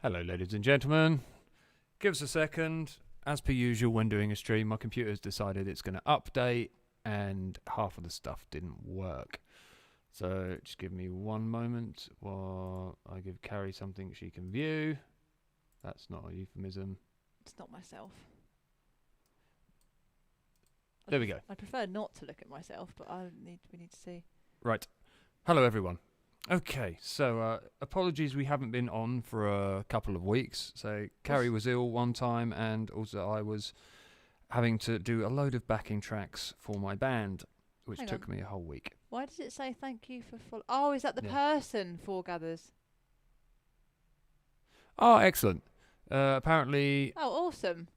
Hello, ladies and gentlemen. Give us a second. As per usual, when doing a stream, my computer's decided it's going to update, and half of the stuff didn't work. So just give me one moment while I give Carrie something she can view. That's not a euphemism. It's not myself. There we go. I prefer not to look at myself, but we need to see. Right. Hello, everyone. Okay, so apologies we haven't been on for a couple of weeks. So Carrie was ill one time, and also I was having to do a load of backing tracks for my band, which took me a whole week. Why does it say thank you for follow? Oh, is that the person Foregathers? Oh, excellent. Apparently... Oh, awesome.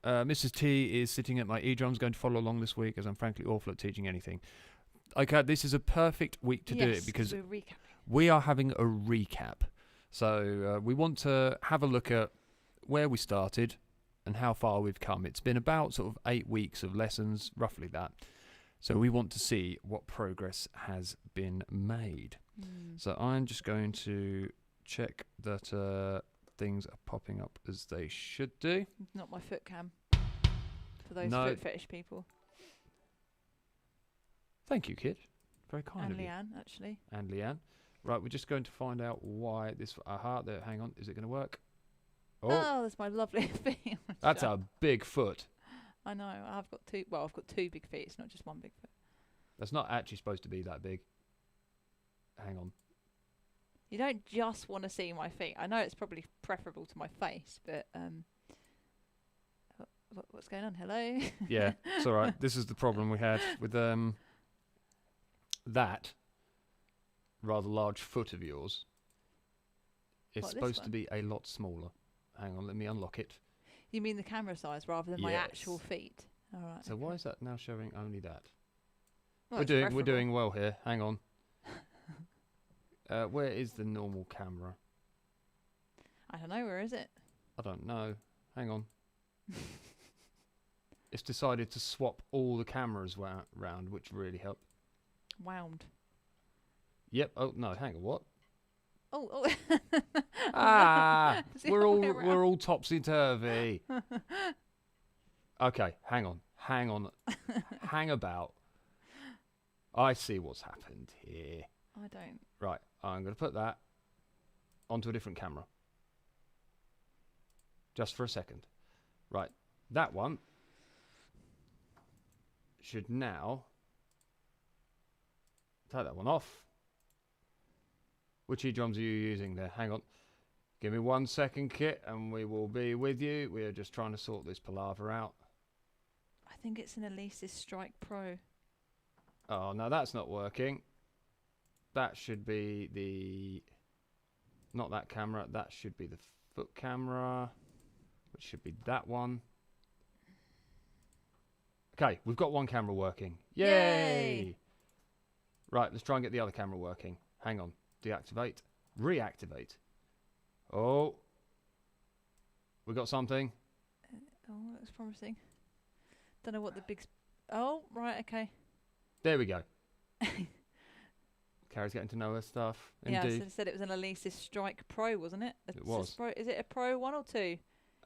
Mrs. T is sitting at my eardrums, going to follow along this week, as I'm frankly awful at teaching anything. Okay, this is a perfect week to do it because we are having a recap. So we want to have a look at where we started and how far we've come. It's been about sort of 8 weeks of lessons, roughly that. So we want to see what progress has been made. So I'm just going to check that things are popping up as they should do. Not my foot cam. For those foot fetish people. Thank you, kid. Very kind of you. And Leanne, actually. And Leanne. Right, we're just going to find out why this... there, hang on. Is it going to work? Oh, that's my lovely feet. That's a big foot. I know. I've got two. Well, I've got two big feet. It's not just one big foot. That's not actually supposed to be that big. Hang on. You don't just want to see my feet. I know it's probably preferable to my face, but... what's going on? Hello? Yeah, it's all right. This is the problem we had with... that rather large foot of yours is supposed to be a lot smaller. Hang on, let me unlock it. You mean the camera size rather than my actual feet? All right. So why is that now showing only that? Well, we're doing well here. Hang on. Where is the normal camera? I don't know. Where is it? I don't know. Hang on. It's decided to swap all the cameras round, which really helped. Wound. Yep. Oh no, hang on. What? Oh. We're all topsy turvy. Okay, hang on. Hang about. I see what's happened here. I don't. Right, I'm going to put that onto a different camera. Just for a second. Right, that one should now take that one off. Which eardrums are you using there? Hang on. Give me 1 second, Kit, and we will be with you. We are just trying to sort this palaver out. I think it's an Alesis Strike Pro. Oh, no, that's not working. That should be the... Not that camera. That should be the foot camera. Which should be that one. Okay, we've got one camera working. Yay! Right, let's try and get the other camera working. Hang on. Deactivate. Reactivate. Oh. We got something. Oh, that was promising. Don't know what the big... Oh, right, okay. There we go. Carrie's getting to know her stuff. Yeah, Indeed. so said it was an Alesis Strike Pro, wasn't it? It was. Is it a Pro 1 or 2? You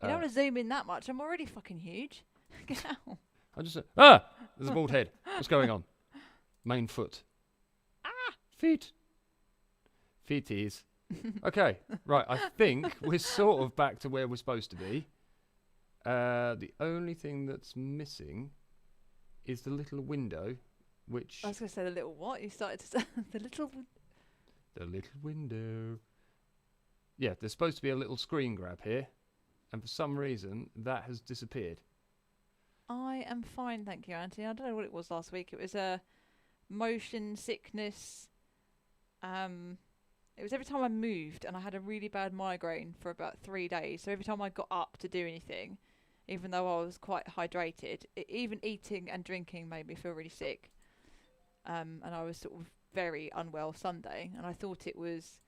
don't want to zoom in that much. I'm already fucking huge. Get out. I just... There's a bald head. What's going on? Main foot. Feet. Feeties. Okay, right, I think we're sort of back to where we're supposed to be. The only thing that's missing is the little window, which... I was going to say the little what? You started to say the little... The little window. Yeah, there's supposed to be a little screen grab here, and for some reason, that has disappeared. I am fine, thank you, Auntie. I don't know what it was last week. It was a motion sickness... It was every time I moved, and I had a really bad migraine for about 3 days. So every time I got up to do anything, even though I was quite hydrated, even eating and drinking made me feel really sick. And I was sort of very unwell Sunday, and I thought it was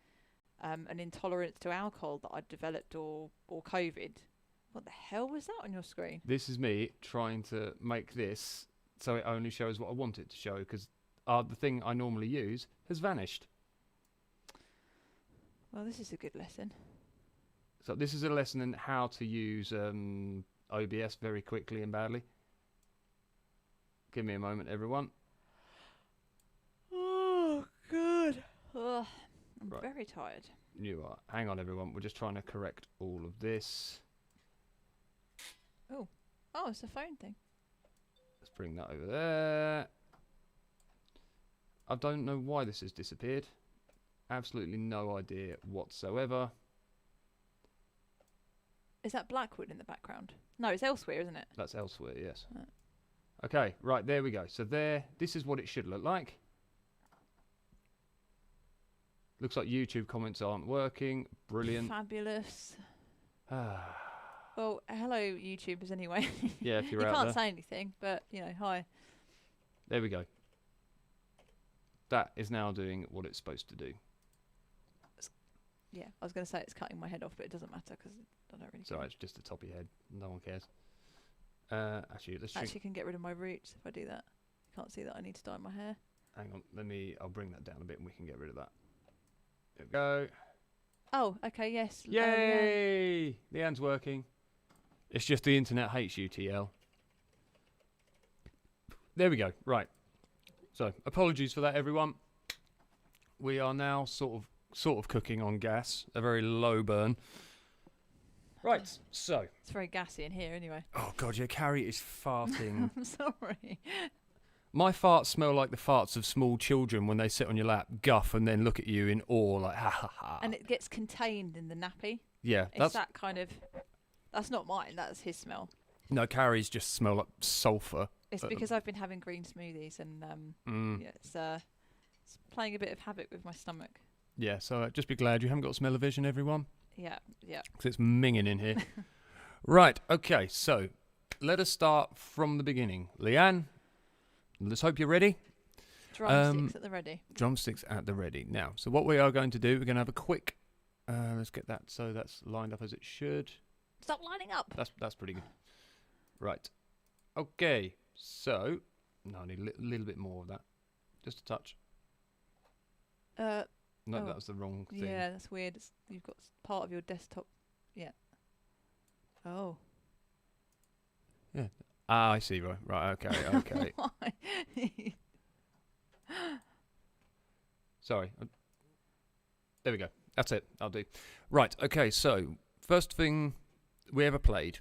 an intolerance to alcohol that I'd developed or COVID. What the hell was that on your screen? This is me trying to make this so it only shows what I want it to show, because the thing I normally use has vanished. Well, this is a good lesson. So this is a lesson in how to use OBS very quickly and badly. Give me a moment, everyone. Oh, good. I'm very tired. You are. Hang on, everyone. We're just trying to correct all of this. Oh, it's a phone thing. Let's bring that over there. I don't know why this has disappeared. Absolutely no idea whatsoever. Is that Blackwood in the background? No, it's elsewhere, isn't it? That's elsewhere, yes. Okay, right, there we go. So this is what it should look like. Looks like YouTube comments aren't working. Brilliant. Fabulous. Well, hello, YouTubers, anyway. Yeah, if you're you out there. can't say anything, but, hi. There we go. That is now doing what it's supposed to do. Yeah, I was going to say it's cutting my head off, but it doesn't matter because I don't really care. Sorry, it's just the top of your head. No one cares. Actually, let's Actually, can get rid of my roots if I do that. You can't see that I need to dye my hair. Hang on, I'll bring that down a bit and we can get rid of that. There we go. Oh, okay, yes. Yay! Leanne's working. It's just the internet hates you, TL. There we go. Right. So, apologies for that, everyone. We are now sort of cooking on gas, a very low burn. Right, so. It's very gassy in here anyway. Oh, God, yeah, Carrie is farting. I'm sorry. My farts smell like the farts of small children when they sit on your lap, guff, and then look at you in awe, like, ha, ha, ha. And it gets contained in the nappy. Yeah. It's that kind of... That's not mine, that's his smell. No, Carrie's just smell like sulphur. It's because I've been having green smoothies and yeah, it's playing a bit of havoc with my stomach. Yeah, so just be glad you haven't got smell-o-vision, everyone. Yeah. Because it's minging in here. Right, okay, so let us start from the beginning. Leanne, let's hope you're ready. Drumsticks at the ready. Drumsticks at the ready. Now, so what we are going to do, we're going to have a quick... let's get that so that's lined up as it should. Stop lining up. That's pretty good. Right. Okay, so... No, I need a little bit more of that. Just a touch. No, that was the wrong thing. Yeah, that's weird. You've got part of your desktop. Yeah. Oh. Yeah. Ah, I see. Right. Okay. Why? Sorry. There we go. That's it. I'll do. Right. Okay. So first thing we ever played,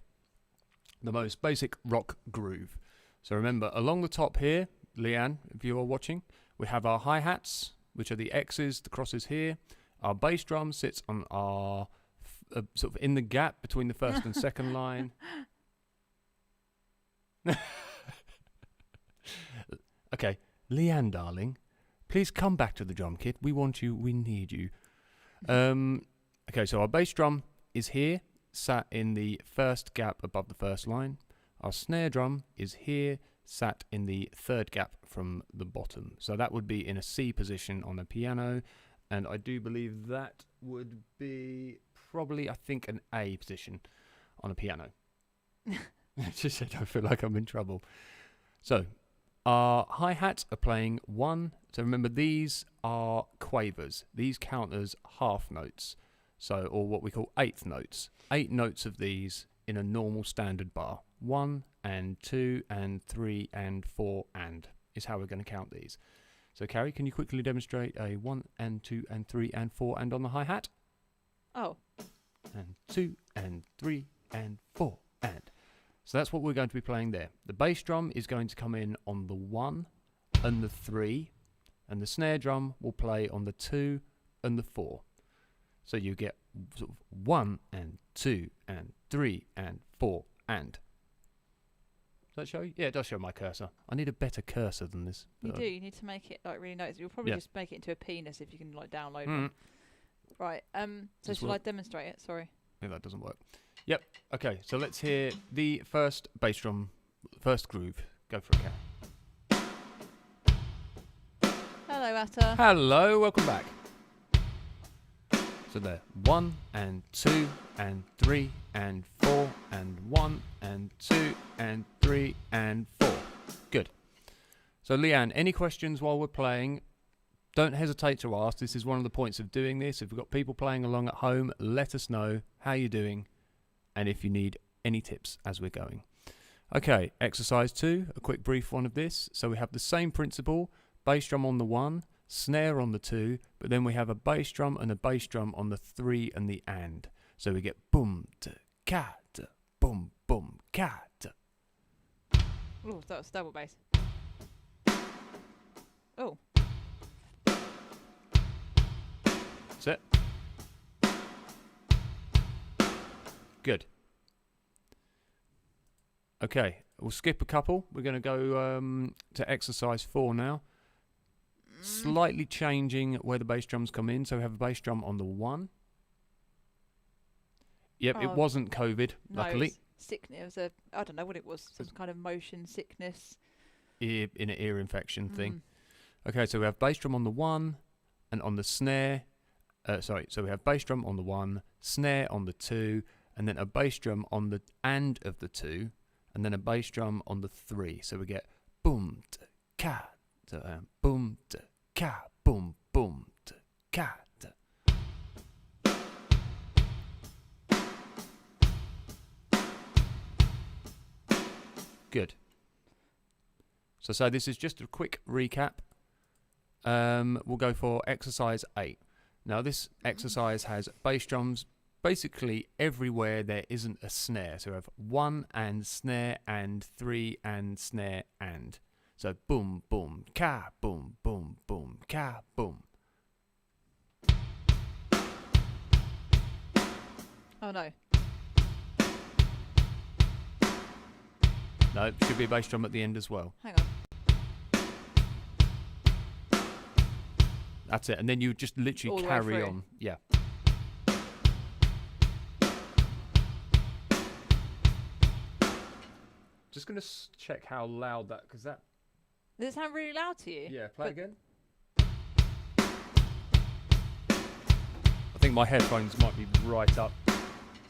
the most basic rock groove. So remember, along the top here, Leanne, if you are watching, we have our hi-hats, which are the X's, the crosses here. Our bass drum sits on our sort of in the gap between the first and second line. Okay, Leanne, darling, please come back to the drum kit. We want you. We need you. Okay, so our bass drum is here, sat in the first gap above the first line. Our snare drum is here, sat in the third gap from the bottom. So that would be in a C position on a piano, and I do believe that would be probably, I think, an A position on a piano. Just said I feel like I'm in trouble. So our hi-hats are playing one. So remember, these are quavers. These count as half notes. So, or what we call eighth notes. 8 notes of these in a normal standard bar. 1 and 2 and 3 and 4 and is how we're going to count these. So Carrie, can you quickly demonstrate a 1 and 2 and 3 and 4 and on the hi-hat? Oh. And 2 and 3 and 4 and. So that's what we're going to be playing there. The bass drum is going to come in on the 1 and the 3, and the snare drum will play on the 2 and the 4. So you get sort of 1 and 2 and 3 and 4 and. Does that show you? Yeah, it does show my cursor. I need a better cursor than this. You do. You need to make it like really noticeable. You'll probably just make it into a penis if you can like download one. Right. So shall I demonstrate it? Sorry. Yeah, that doesn't work. Yep. Okay. So let's hear the first bass drum, first groove. Go for it, Kat. Hello, Atta. Hello. Welcome back. So there, 1 and 2 and 3 and 4 and 1 and 2 and 3 and 4. Good. So Leanne, any questions while we're playing? Don't hesitate to ask. This is one of the points of doing this. If we've got people playing along at home, let us know. how you're doing, and if you need any tips as we're going. Okay, exercise 2, a quick brief one of this. So we have the same principle, bass drum on the 1, snare on the 2, but then we have a bass drum and a bass drum on the 3 and the and. So we get boom, cat, boom, boom, cat. Oh, that was double bass. Oh. That's it. Good. Okay, we'll skip a couple. We're going to go to exercise 4 now. Slightly changing where the bass drums come in. So we have a bass drum on the 1. Yep, it wasn't COVID, no, luckily. Sickness. It was I don't know what it was. Some kind of motion sickness. In an ear infection thing. Okay, so we have bass drum on the 1 and on the snare. So we have bass drum on the 1, snare on the 2, and then a bass drum on the and of the 2. And then a bass drum on the 3. So we get boom, cat, boom, cat, boom, boom, cat. Good. So this is just a quick recap. We'll go for exercise 8. Now this exercise has bass drums basically everywhere there isn't a snare. So we have 1 and snare and 3 and snare and. So boom, boom, ka, boom, boom, boom, ka, boom. Oh no. No, it should be a bass drum at the end as well. Hang on. That's it. And then you just literally carry on. Yeah. Just going to check how loud that, because that... Does it sound really loud to you? Yeah, play again. I think my headphones might be right up. I was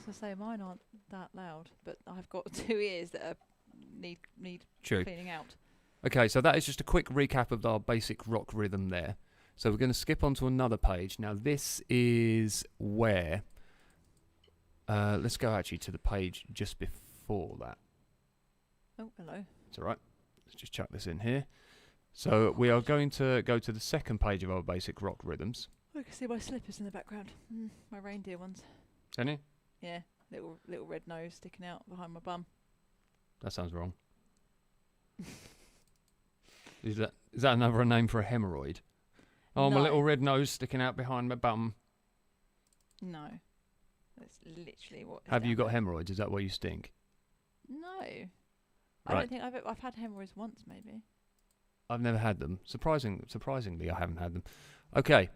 going to say, mine aren't that loud, but I've got 2 ears that need cleaning out. Okay, so that is just a quick recap of our basic rock rhythm there. So we're going to skip on to another page. Now this is where... let's go actually to the page just before that. Oh, hello. It's all right. Let's just chuck this in here. So we are going to go to the second page of our basic rock rhythms. I can see my slippers in the background. My reindeer ones. Can you? Yeah, little red nose sticking out behind my bum. That sounds wrong. Is that another name for a hemorrhoid? Oh, No. my little red nose sticking out behind my bum. No. That's literally what... Have you got hemorrhoids? Is that why you stink? No. I Right. don't think I've had hemorrhoids once, maybe. I've never had them. Surprisingly, I haven't had them. Okay,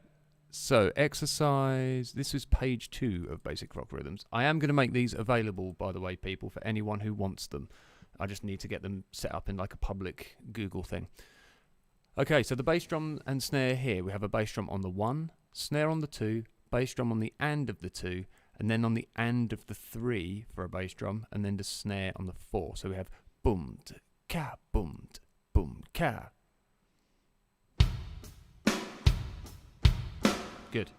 so exercise. This is page 2 of Basic Rock Rhythms. I am going to make these available, by the way, people, for anyone who wants them. I just need to get them set up in like a public Google thing. Okay, so the bass drum and snare here. We have a bass drum on the 1, snare on the 2, bass drum on the and of the 2, and then on the and of the 3 for a bass drum, and then the snare on the 4. So we have boom, ka, boom, boom, ka. Good.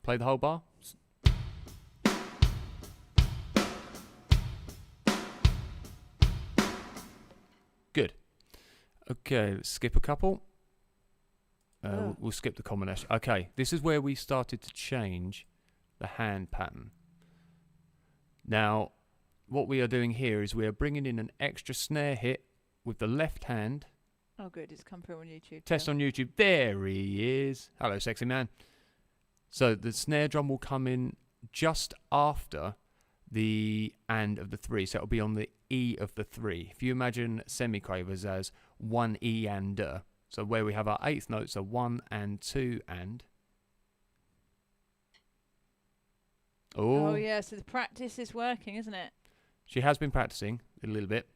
Play the whole bar. Good. Okay, let's skip a couple. We'll skip the combination. Okay, this is where we started to change the hand pattern. Now, what we are doing here is we are bringing in an extra snare hit with the left hand. Oh, good. It's come through on YouTube. Test on YouTube. There he is. Hello, sexy man. So the snare drum will come in just after the and of the 3. So it'll be on the E of the 3. If you imagine semiquavers as 1 E and so where we have our 8th notes are 1 and 2 and. Oh, yeah. So the practice is working, isn't it? She has been practicing a little bit.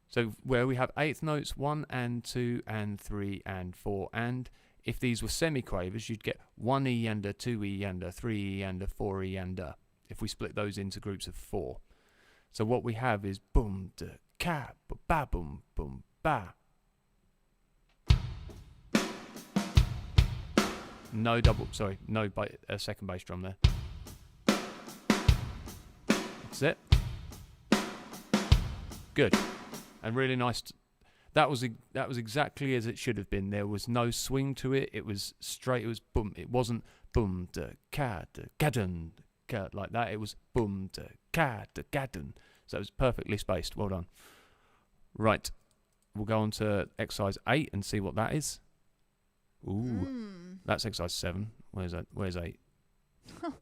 So where we have 8th notes, 1 and 2 and 3 and 4 and. If these were semiquavers, you'd get 1 E and 2 E and 3 E and 4 E and if we split those into groups of 4. So what we have is boom, da, ka, ba, boom, boom, ba. No second bass drum there. That's it. Good. And really nice. That was exactly as it should have been. There was no swing to it. It was straight. It was boom. It wasn't boom da ka da gadun like that. It was boom da ka da gadun. So it was perfectly spaced. Well done. Right. We'll go on to exercise 8 and see what that is. Ooh. That's exercise 7. Where's 8? Can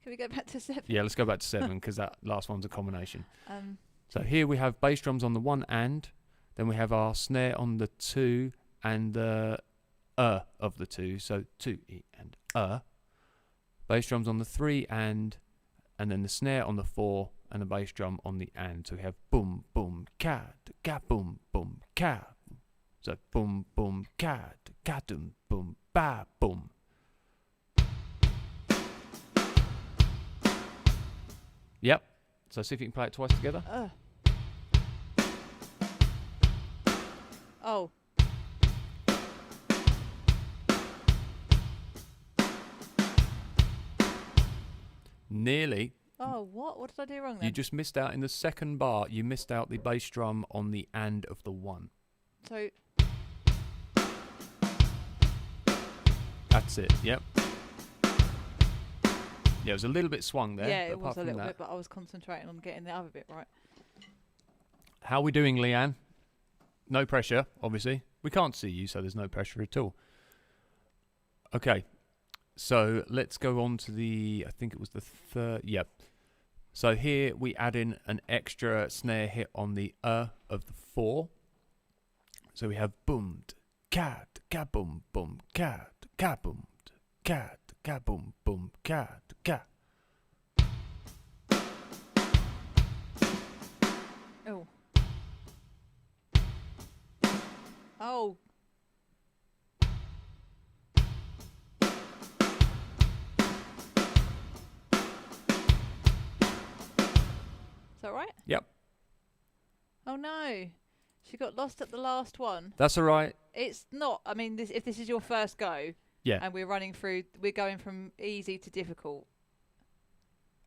we go back to 7? Yeah, let's go back to 7 because that last one's a combination. So here we have bass drums on the 1 and, then we have our snare on the 2 and the of the 2. So 2 E and bass drums on the 3 and then the snare on the 4 and the bass drum on the and. So we have boom boom ka boom boom ka. So boom boom ka dum boom ba boom. Yep. So see if you can play it twice together. Oh. Nearly. Oh, what? What did I do wrong then? You just missed out in the second bar. You missed out the bass drum on the and of the 1. So. That's it. Yep. Yeah, it was a little bit swung there. Yeah, it was a little bit, but I was concentrating on getting the other bit right. How are we doing, Leanne? No pressure, obviously. We can't see you, so there's no pressure at all. Okay, so let's go on to I think it was the third. Yep. So here we add in an extra snare hit on the of the 4. So we have boom, ka boom, boom, ka boom, ka boom, boom, ka. Oh. Oh. Is that right? Yep. Oh no. She got lost at the last one. That's all right. It's not. I mean, if this is your first go, yeah, and we're going from easy to difficult.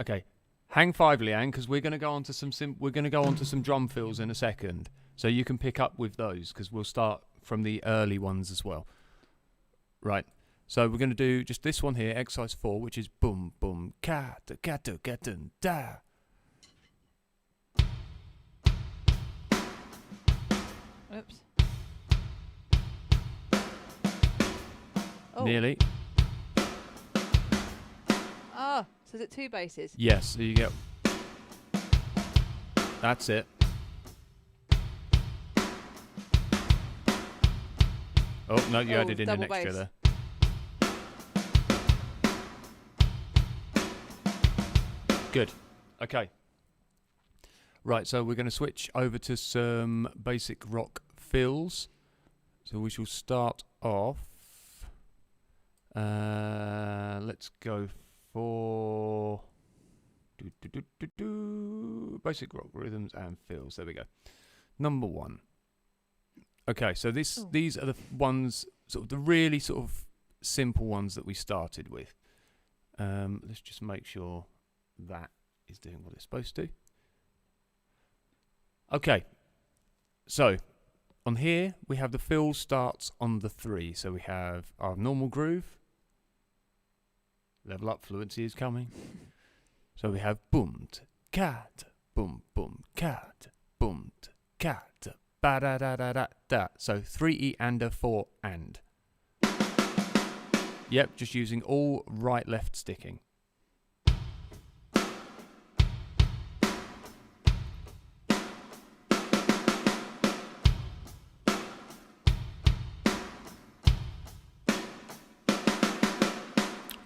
Okay, hang 5, Leanne, because we're going to go on to some drum fills in a second, so you can pick up with those because we'll start from the early ones as well. Right. So we're going to do just this one here, exercise 4, which is boom boom ka da da. Oops. Oh. Nearly. Ah, so is it 2 basses? Yes, so you get. That's it. Oh, no, you added in an extra there. Good. Okay. Right, so we're going to switch over to some basic rock fills. So we shall start off. Let's go for basic rock rhythms and fills. There we go. Number 1. Okay, so these are the ones, sort of the really sort of simple ones that we started with. Let's just make sure that is doing what it's supposed to. Okay, so on here we have the fill starts on the 3. So we have our normal groove. Level up, fluency is coming. So we have boomed, cat, boom, boom, cat, boomed, cat, ba da da da da da. So 3 E and a 4 and. Yep, just using all right left sticking.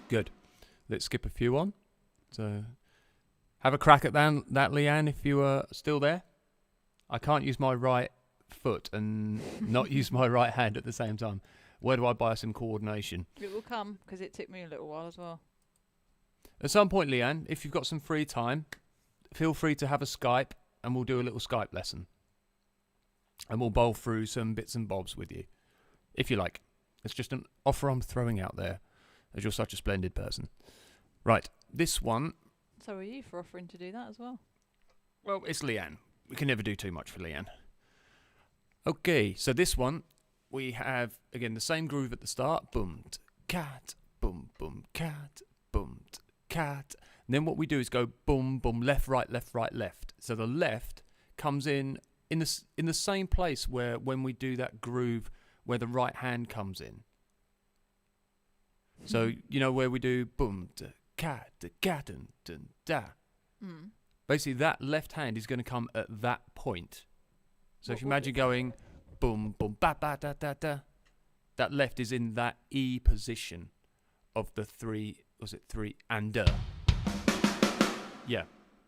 Good. Let's skip a few on. So have a crack at that, Leanne, if you are still there. I can't use my right foot and not use my right hand at the same time. Where do I buy some coordination? It will come, because it took me a little while as well. At some point, Leanne, if you've got some free time, feel free to have a Skype and we'll do a little Skype lesson. And we'll bowl through some bits and bobs with you, if you like. It's just an offer I'm throwing out there. as you're such a splendid person. Right, this one. So are you for offering to do that as well? Well, it's Leanne. We can never do too much for Leanne. Okay, so this one, we have, again, the same groove at the start. Boom, cat, boom, boom, cat, boom, cat. And then what we do is go boom, boom, left, right, left, right, left. So the left comes in the same place where when we do that groove where the right hand comes in. So, you know, where we do boom, cat, dun, dun, da. Basically, that left hand is going to come at that point. So if you imagine going boom, boom, ba, ba, da, da, da, that left is in that E position of the three, and yeah.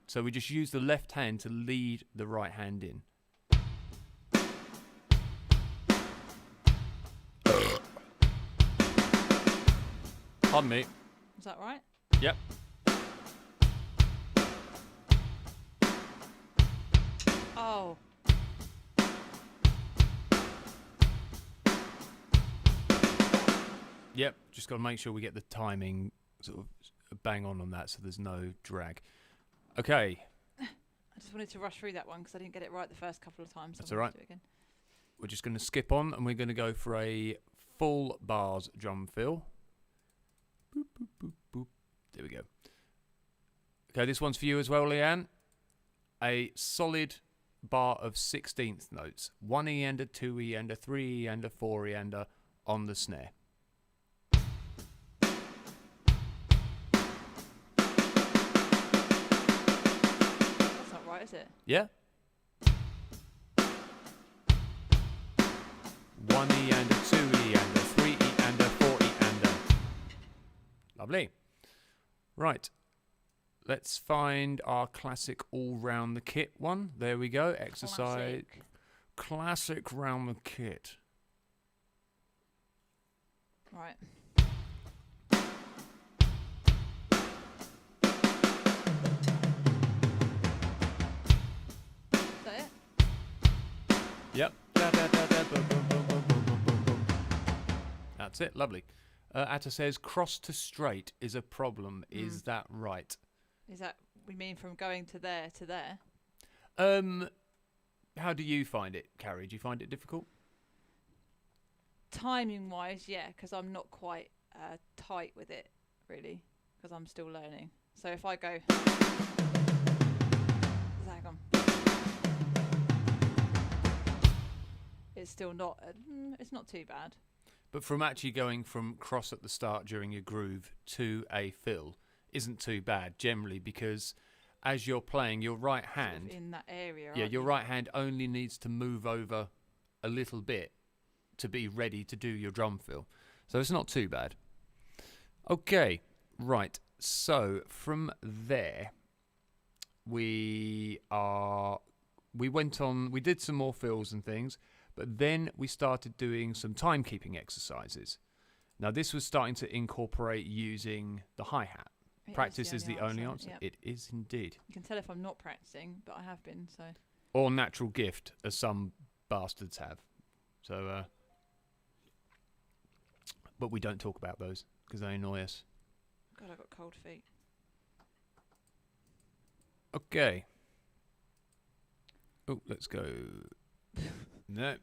So we just use the left hand to lead the right hand in. Pardon me. Is that right? Yep. Oh. Yep, just got to make sure we get the timing sort of bang on that so there's no drag. Okay. I just wanted to rush through that one because I didn't get it right the first couple of times. That's all right. We're just going to skip on and we're going to go for a full bars drum fill. Boop, boop, boop, boop. There we go. Okay, this one's for you as well, Leanne. A solid bar of 16th notes. 1 E and a 2 E and a 3 E and a 4 E and a on the snare. That's not right, is it? Yeah? 1 E and a 2 E and a 3 E and a 4 E and a. Lovely. Right. Let's find our classic all round the kit one. There we go. Exercise. Classic round the kit. Right. Is that it? Yep. Da, da, da, da, boom, boom, boom, boom, boom, boom, boom, boom. That's it. Lovely. Atta says cross to straight is a problem. Is that right? Is that we mean from going to there to there? How do you find it, Carrie? Do you find it difficult? Timing wise, yeah, because I'm not quite tight with it really, because I'm still learning. So if I go, hang on, it's still not. It's not too bad. But from actually going from cross at the start during your groove to a fill isn't too bad generally, because as you're playing, your right hand sort of in that area. Yeah, your right hand only needs to move over a little bit to be ready to do your drum fill. So it's not too bad. Okay, right. So from there, we went on, we did some more fills and things, but then we started doing some timekeeping exercises. Now this was starting to incorporate using the hi-hat. Practice is the only answer. Yep. It is indeed. You can tell if I'm not practicing, but I have been, so. Or natural gift, as some bastards have. So, but we don't talk about those because they annoy us. God, I've got cold feet. Okay. Oh, let's go. No.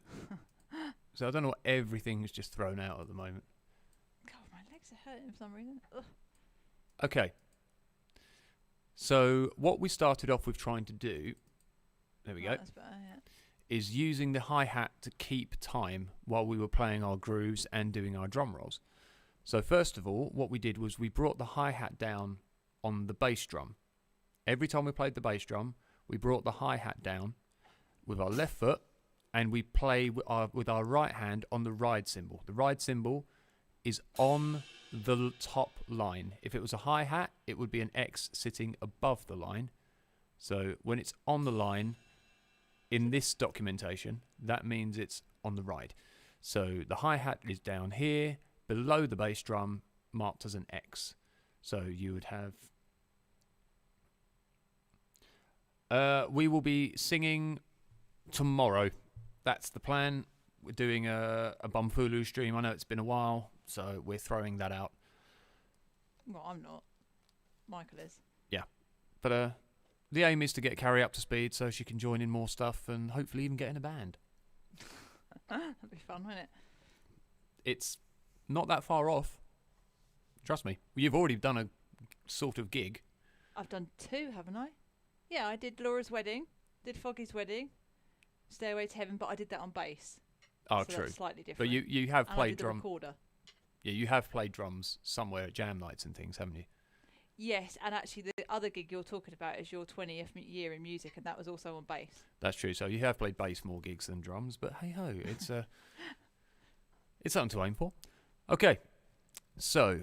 So I don't know what everything's just thrown out at the moment. God, my legs are hurting for some reason. Ugh. Okay. So what we started off with trying to do, there we go, That's better, yeah. is using the hi-hat to keep time while we were playing our grooves and doing our drum rolls. So first of all, what we did was we brought the hi-hat down on the bass drum. Every time we played the bass drum, we brought the hi-hat down with our left foot and we play with our right hand on the ride cymbal. The ride cymbal is on the top line. If it was a hi-hat, it would be an X sitting above the line. So when it's on the line, in this documentation, that means it's on the ride. So the hi-hat is down here, below the bass drum, marked as an X. So you would have... we will be singing tomorrow. That's the plan. We're doing a bumfoolery stream. I know it's been a while, so we're throwing that out. Well, I'm not. Michael is. Yeah. But the aim is to get Carrie up to speed so she can join in more stuff and hopefully even get in a band. That'd be fun, wouldn't it? It's not that far off. Trust me. You've already done a sort of gig. I've done 2, haven't I? Yeah, I did Laura's wedding, did Foggy's wedding, Stairway to Heaven, but I did that on bass. Oh, so true. That's slightly different. But you have and played I did drum. the recorder. Yeah, you have played drums somewhere at jam nights and things, haven't you? Yes, and actually the other gig you're talking about is your 20th year in music, and that was also on bass. That's true. So you have played bass more gigs than drums, but hey ho, it's something to aim for. Okay, so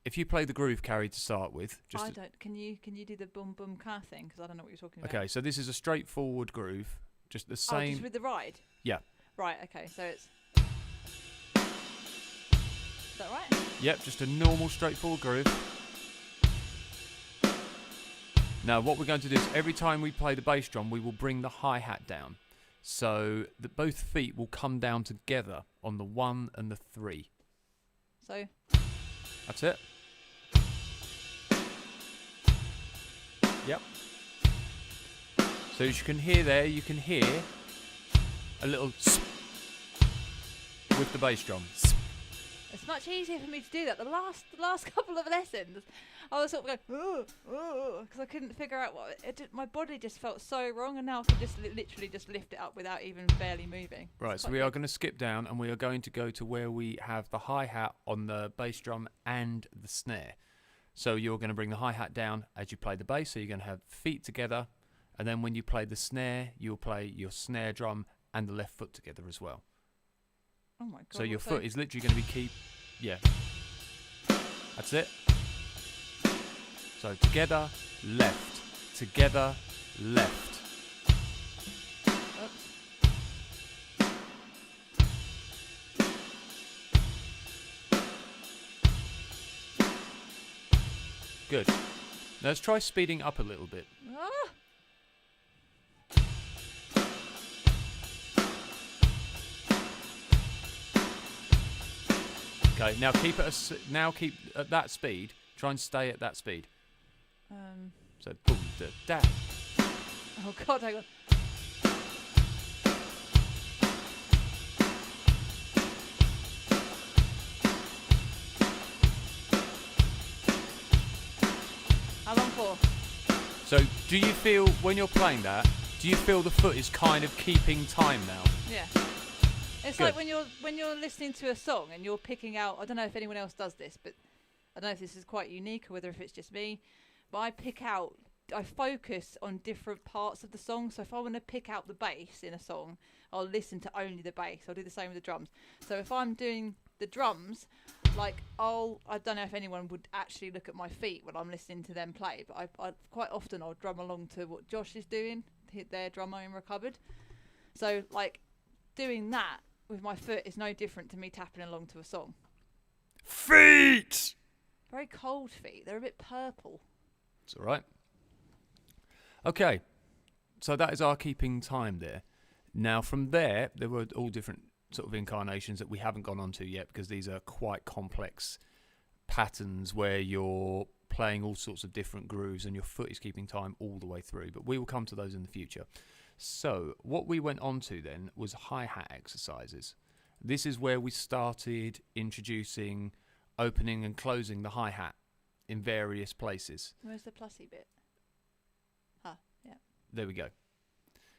if you play the groove, Carrie, to start with, I don't. Can you do the boom boom car thing? Because I don't know what you're talking about. Okay, so this is a straightforward groove, just the Oh, same. just with the ride. Yeah. Right. Okay. So it's. Is that right? Yep, just a normal straightforward groove. Now, what we're going to do is every time we play the bass drum, we will bring the hi-hat down. So that both feet will come down together on the 1 and the 3. So. That's it. Yep. So as you can hear there, you can hear a little with the bass drum. It's much easier for me to do that. The last couple of lessons, I was sort of going, because I couldn't figure out what my body just felt so wrong, and now I can just literally just lift it up without even barely moving. Right, so we are going to skip down, and we are going to go to where we have the hi-hat on the bass drum and the snare. So you're going to bring the hi-hat down as you play the bass, so you're going to have feet together, and then when you play the snare, you'll play your snare drum and the left foot together as well. Oh my god. So your foot is literally going to be yeah. That's it. So together, left. Together, left. Oops. Good. Now let's try speeding up a little bit. Ah. Okay, now keep at that speed. Try and stay at that speed. So boom, da. Oh god, hang on. How long for? So do you feel when you're playing that? Do you feel the foot is kind of keeping time now? Yeah. It's Good. like when you're listening to a song and you're picking out. I don't know if anyone else does this, but I don't know if this is quite unique or whether if it's just me. But I focus on different parts of the song. So if I want to pick out the bass in a song, I'll listen to only the bass. I'll do the same with the drums. So if I'm doing the drums, like I don't know if anyone would actually look at my feet when I'm listening to them play, but I quite often I'll drum along to what Josh is doing, hit their drum in recovered. So like doing that with my foot is no different to me tapping along to a song. Feet! Very cold feet. They're a bit purple. It's all right. Okay, so that is our keeping time there. Now from there were all different sort of incarnations that we haven't gone on to yet because these are quite complex patterns where you're playing all sorts of different grooves and your foot is keeping time all the way through. But we will come to those in the future. So what we went on to then was hi-hat exercises. This is where we started introducing opening and closing the hi-hat in various places. Where's the plussy bit? Ah, yeah. There we go.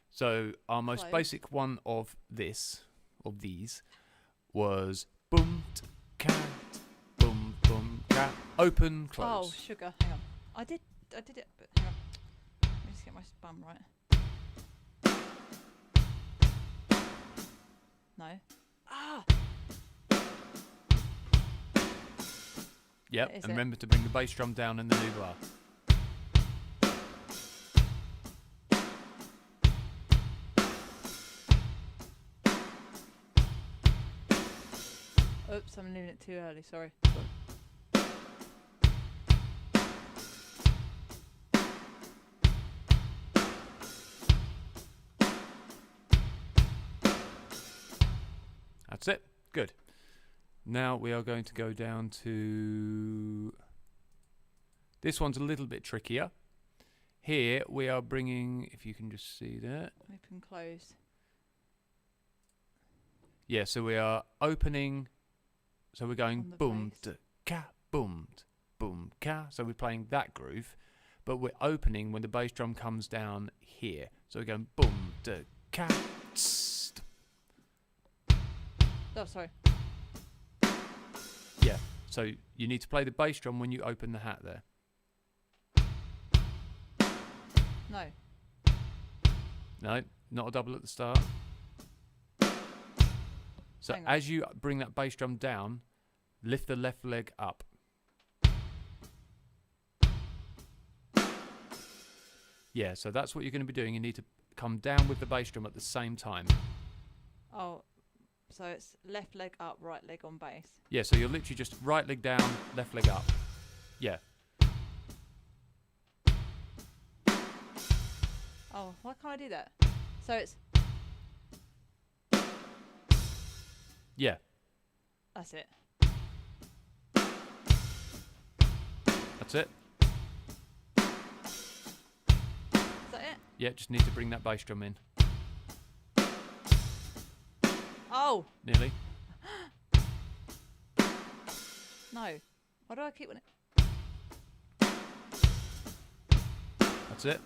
So our most Close. basic one of these was boom cat, boom boom cat, open close. Oh, sugar. Hang on. I did it, but hang on. Let me just get my bum right. No. Ah! Yep, Is and it? remember to bring the bass drum down in the new bar. Oops, I'm leaving it too early, sorry. That's it. Good. Now we are going to go down to... This one's a little bit trickier. Here we are bringing, if you can just see that. Open, close. Yeah, so we are opening, so we're going boom, ka, boom, boom, ka. So we're playing that groove, but we're opening when the bass drum comes down here. So we're going boom, ka, tst. Oh, sorry. Yeah, so you need to play the bass drum when you open the hat there. No. No, not a double at the start. So as you bring that bass drum down, lift the left leg up. Yeah, so that's what you're going to be doing. You need to come down with the bass drum at the same time. Oh, so it's left leg up, right leg on bass. Yeah, so you're literally just right leg down, left leg up. Yeah. Oh, why can't I do that? So it's... Yeah. That's it. That's it. Is that it? Yeah, just need to bring that bass drum in. Oh! Nearly. No. Why do I keep on it? That's it.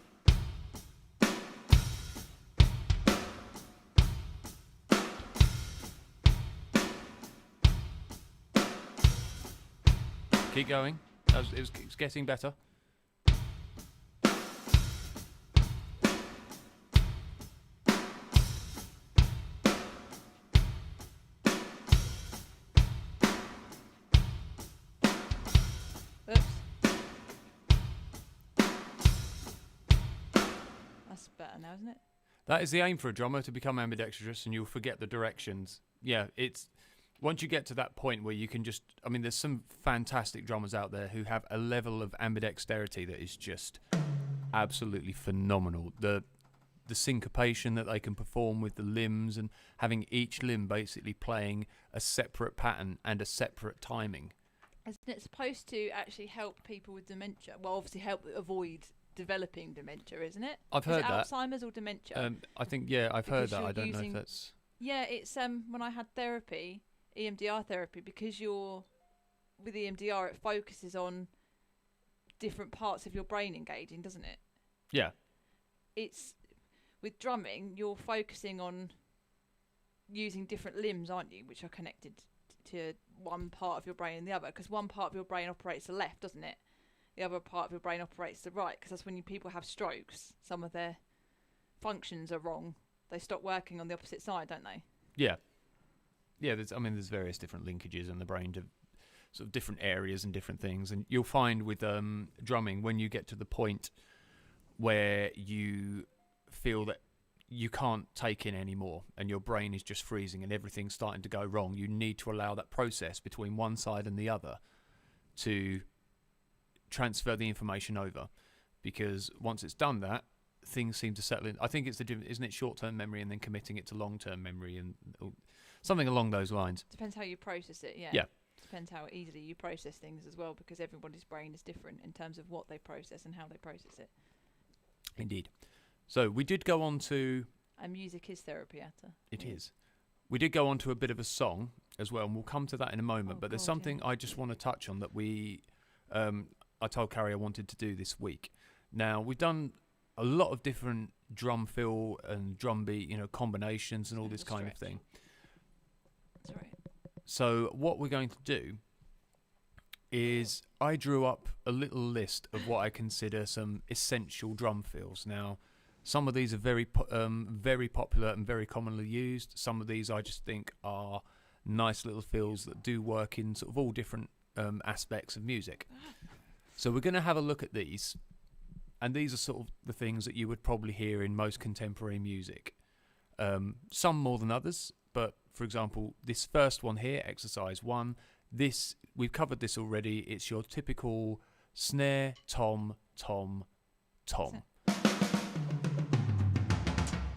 Keep going. It's getting better. Oops. That's better now, isn't it? That is the aim for a drummer, to become ambidextrous, and you'll forget the directions. Yeah, it's once you get to that point where you can just... I mean, there's some fantastic drummers out there who have a level of ambidexterity that is just absolutely phenomenal. The syncopation that they can perform with the limbs, and having each limb basically playing a separate pattern and a separate timing. Isn't it supposed to actually help people with dementia? Well, obviously help avoid developing dementia, isn't it? I've heard that. Alzheimer's or dementia? I think, yeah, I've heard that. I don't know if that's... Yeah, it's when I had therapy, EMDR therapy, because you're with EMDR, it focuses on different parts of your brain engaging, doesn't it? Yeah. It's with drumming, you're focusing on using different limbs, aren't you, which are connected to one part of your brain and the other, because one part of your brain operates the left, doesn't it? The other part of your brain operates the right, because that's when people have strokes. Some of their functions are wrong. They stop working on the opposite side, don't they? Yeah. Yeah, there's various different linkages in the brain to sort of different areas and different things. And you'll find with drumming, when you get to the point where you feel that you can't take in anymore and your brain is just freezing and everything's starting to go wrong, you need to allow that process between one side and the other to transfer the information over. Because once it's done that, things seem to settle in. I think it's isn't it short-term memory and then committing it to long-term memory and something along those lines. Depends how you process it, yeah. Yeah. Depends how easily you process things as well, because everybody's brain is different in terms of what they process and how they process it. Indeed. So we did go on to... And music is therapy, Atta. It is. We did go on to a bit of a song as well, and we'll come to that in a moment. But there's something I just want to touch on that I told Carrie I wanted to do this week. Now, we've done a lot of different drum fill and drum beat, combinations and all this kind of thing. That's right. So what we're going to do is I drew up a little list of what I consider some essential drum fills. Now, some of these are very popular and very commonly used. Some of these I just think are nice little fills that do work in sort of all different aspects of music. So we're going to have a look at these. And these are sort of the things that you would probably hear in most contemporary music. Some more than others, but for example, this first one here, exercise 1, we've covered this already. It's your typical snare, tom, tom, tom.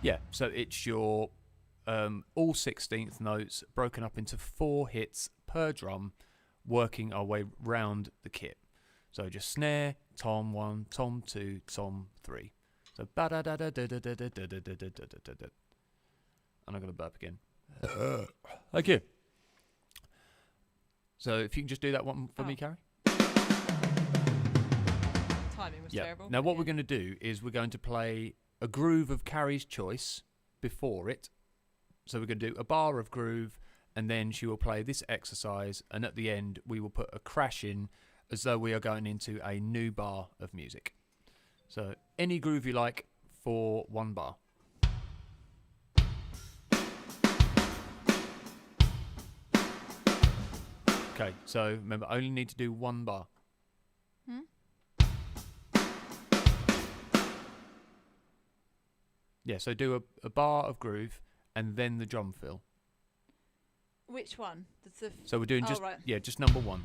Yeah, so it's your all 16th notes broken up into 4 hits per drum, working our way round the kit. So just snare, tom 1, tom 2, tom 3. So ba da da da da da da da da da da da da da. And I'm gonna burp again. Thank you. So if you can just do that one for me, Carrie. Timing was terrible. Now what we're going to do is we're going to play a groove of Carrie's choice before it. So we're going to do a bar of groove, and then she will play this exercise, and at the end we will put a crash in as though we are going into a new bar of music. So any groove you like for 1 bar. Okay, so remember, I only need to do 1 bar. Yeah, so do a bar of groove and then the drum fill. Which one? So we're doing right. just number 1.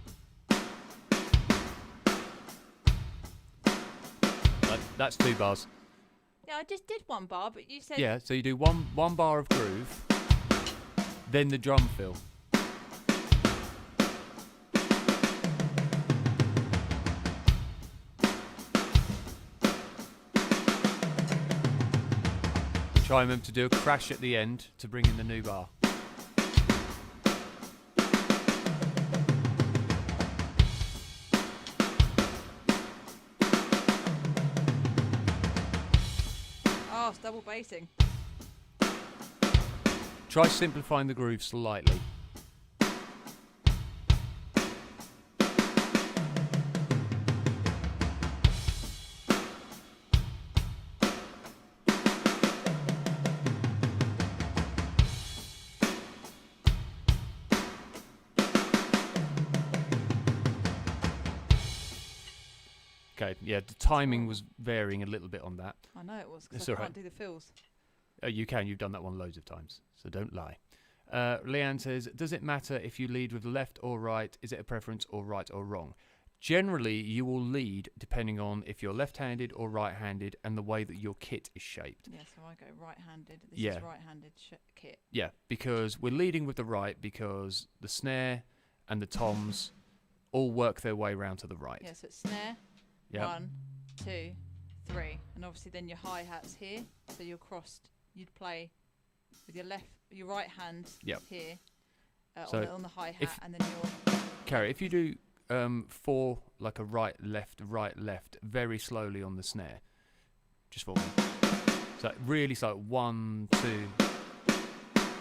That's 2 bars. Yeah, I just did 1 bar, but you said... Yeah, so you do one bar of groove, then the drum fill. Try and remember to do a crash at the end to bring in the new bar. Oh, it's double bassing. Try simplifying the groove slightly. Okay, yeah, the timing was varying a little bit on that. I know it was, because It's I can't alright. do the fills. Oh, you can. You've done that one loads of times, so don't lie. Leanne says, does it matter if you lead with left or right? Is it a preference or right or wrong? Generally, you will lead depending on if you're left-handed or right-handed and the way that your kit is shaped. Yeah, so I go right-handed. This is right-handed kit. Yeah, because we're leading with the right because the snare and the toms all work their way round to the right. Yeah, so it's snare, 1, 2, 3. And obviously then your hi-hat's here, so you're crossed. You'd play with your right hand here on the hi-hat, and then your... Carrie, if you do 4, like a right, left, very slowly on the snare, just for me. So really slow, 1, 2...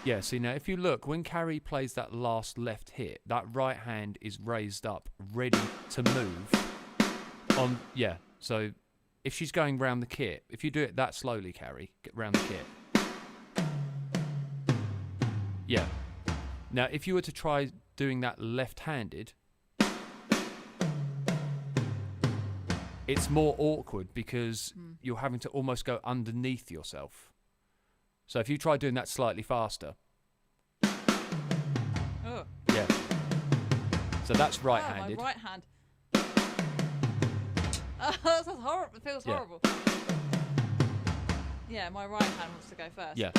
Yeah, see now, if you look, when Carrie plays that last left hit, that right hand is raised up, ready to move on... Yeah, so if she's going round the kit, if you do it that slowly, Carrie, get round the kit... Yeah. Now, if you were to try doing that left-handed, it's more awkward because you're having to almost go underneath yourself. So if you try doing that slightly faster. Oh. Yeah. So that's right-handed. My right hand. That's horrible. It feels horrible. Yeah, my right hand wants to go first. Yeah.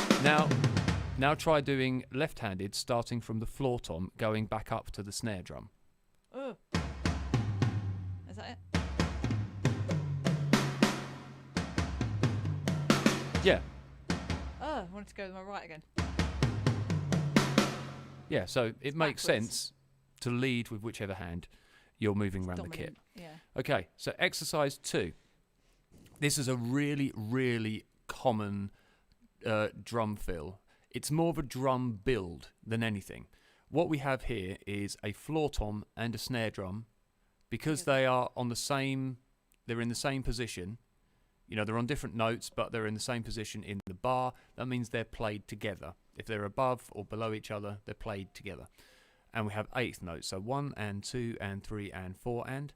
Now try doing left-handed, starting from the floor tom, going back up to the snare drum. Oh. Is that it? Yeah. Oh, I wanted to go with my right again. Yeah, so it makes sense to lead with whichever hand you're moving around the kit. Yeah. Okay, so exercise 2. This is a really, really common drum fill. It's more of a drum build than anything. What we have here is a floor tom and a snare drum. Because they are on the same, they're in the same position. You know, they're on different notes, but they're in the same position in the bar. That means they're played together. If they're above or below each other, they're played together. And we have 8th notes, so 1 and 2 and 3 and 4 and.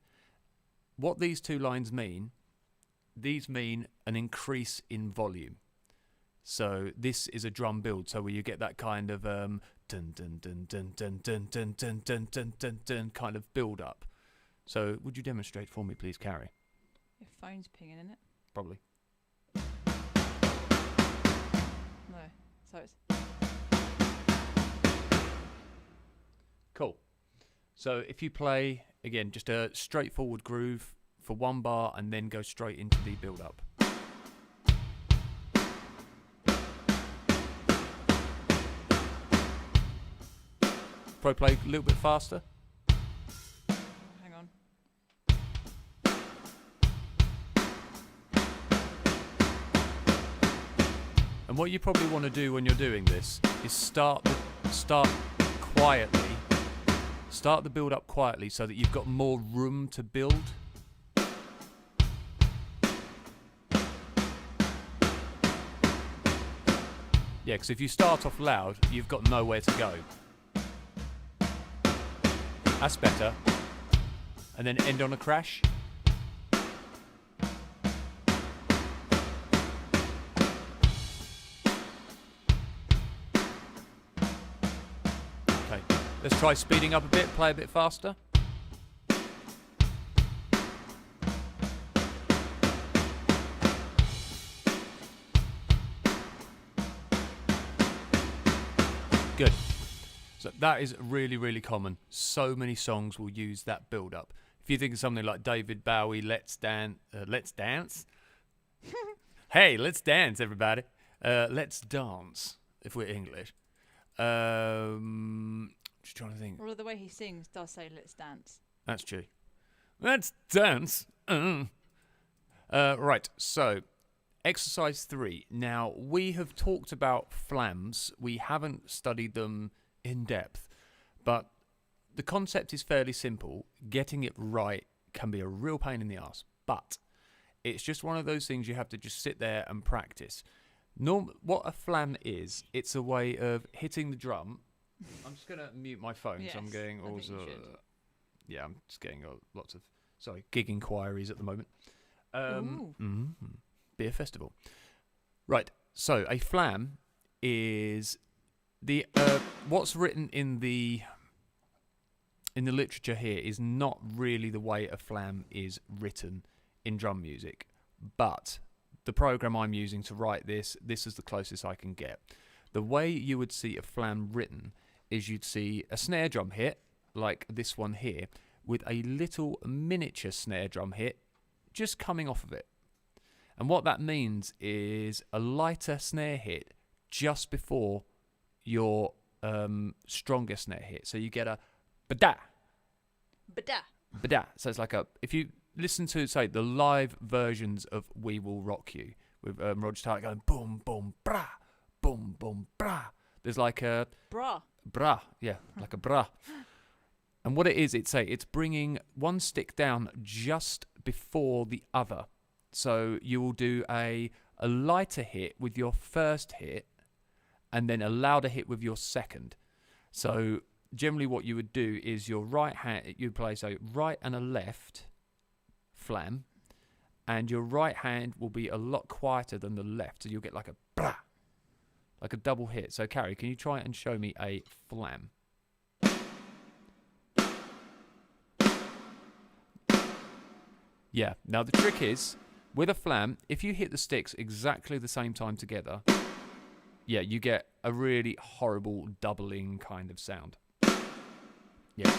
What these 2 lines mean, these mean an increase in volume. So this is a drum build, so where you get that kind of dun dun dun dun dun dun dun dun dun dun dun dun dun kind of build up. So would you demonstrate for me, please, Carrie? Your phone's pinging, isn't it? Probably. No. So it's... Cool. So if you play, again, just a straightforward groove for 1 bar and then go straight into the build-up. Probably play a little bit faster. Hang on. And what you probably want to do when you're doing this is start quietly. Start the build up quietly so that you've got more room to build. Yeah, because if you start off loud, you've got nowhere to go. That's better. And then end on a crash. Okay, let's try speeding up a bit, play a bit faster. Good. So that is really, really common. So many songs will use that build-up. If you think of something like David Bowie, Let's Dance? Hey, let's dance, everybody. Let's dance, if we're English. Just trying to think. Well, the way he sings does say let's dance. That's true. Let's dance. Right, so exercise 3. Now, we have talked about flams. We haven't studied them in depth, but the concept is fairly simple. Getting it right can be a real pain in the ass, but it's just one of those things you have to just sit there and practice. What a flam is, it's a way of hitting the drum. I'm just going to mute my phone, yes, so I'm getting I'm just getting lots of gig inquiries at the moment. Beer festival. Right, so a flam is the what's written in the literature here is not really the way a flam is written in drum music, but the program I'm using to write this is the closest I can get. The way you would see a flam written is you'd see a snare drum hit like this one here with a little miniature snare drum hit just coming off of it. And what that means is a lighter snare hit just before your stronger snare hit. So you get a ba-da. Ba-da. Ba-da. So it's like if you listen to, say, the live versions of We Will Rock You with Roger Taylor going boom, boom, brah, boom, boom, brah. There's like a... Brah, yeah, like a brah. And what it is, it's bringing one stick down just before the other. So you will do a lighter hit with your first hit and then a louder hit with your second. So generally what you would do is your right hand, you'd play right and a left flam, and your right hand will be a lot quieter than the left. So you'll get like a brah, like a double hit. So Carrie, can you try and show me a flam? Yeah, now the trick is, with a flam, if you hit the sticks exactly the same time together, yeah, you get a really horrible doubling kind of sound. Yeah.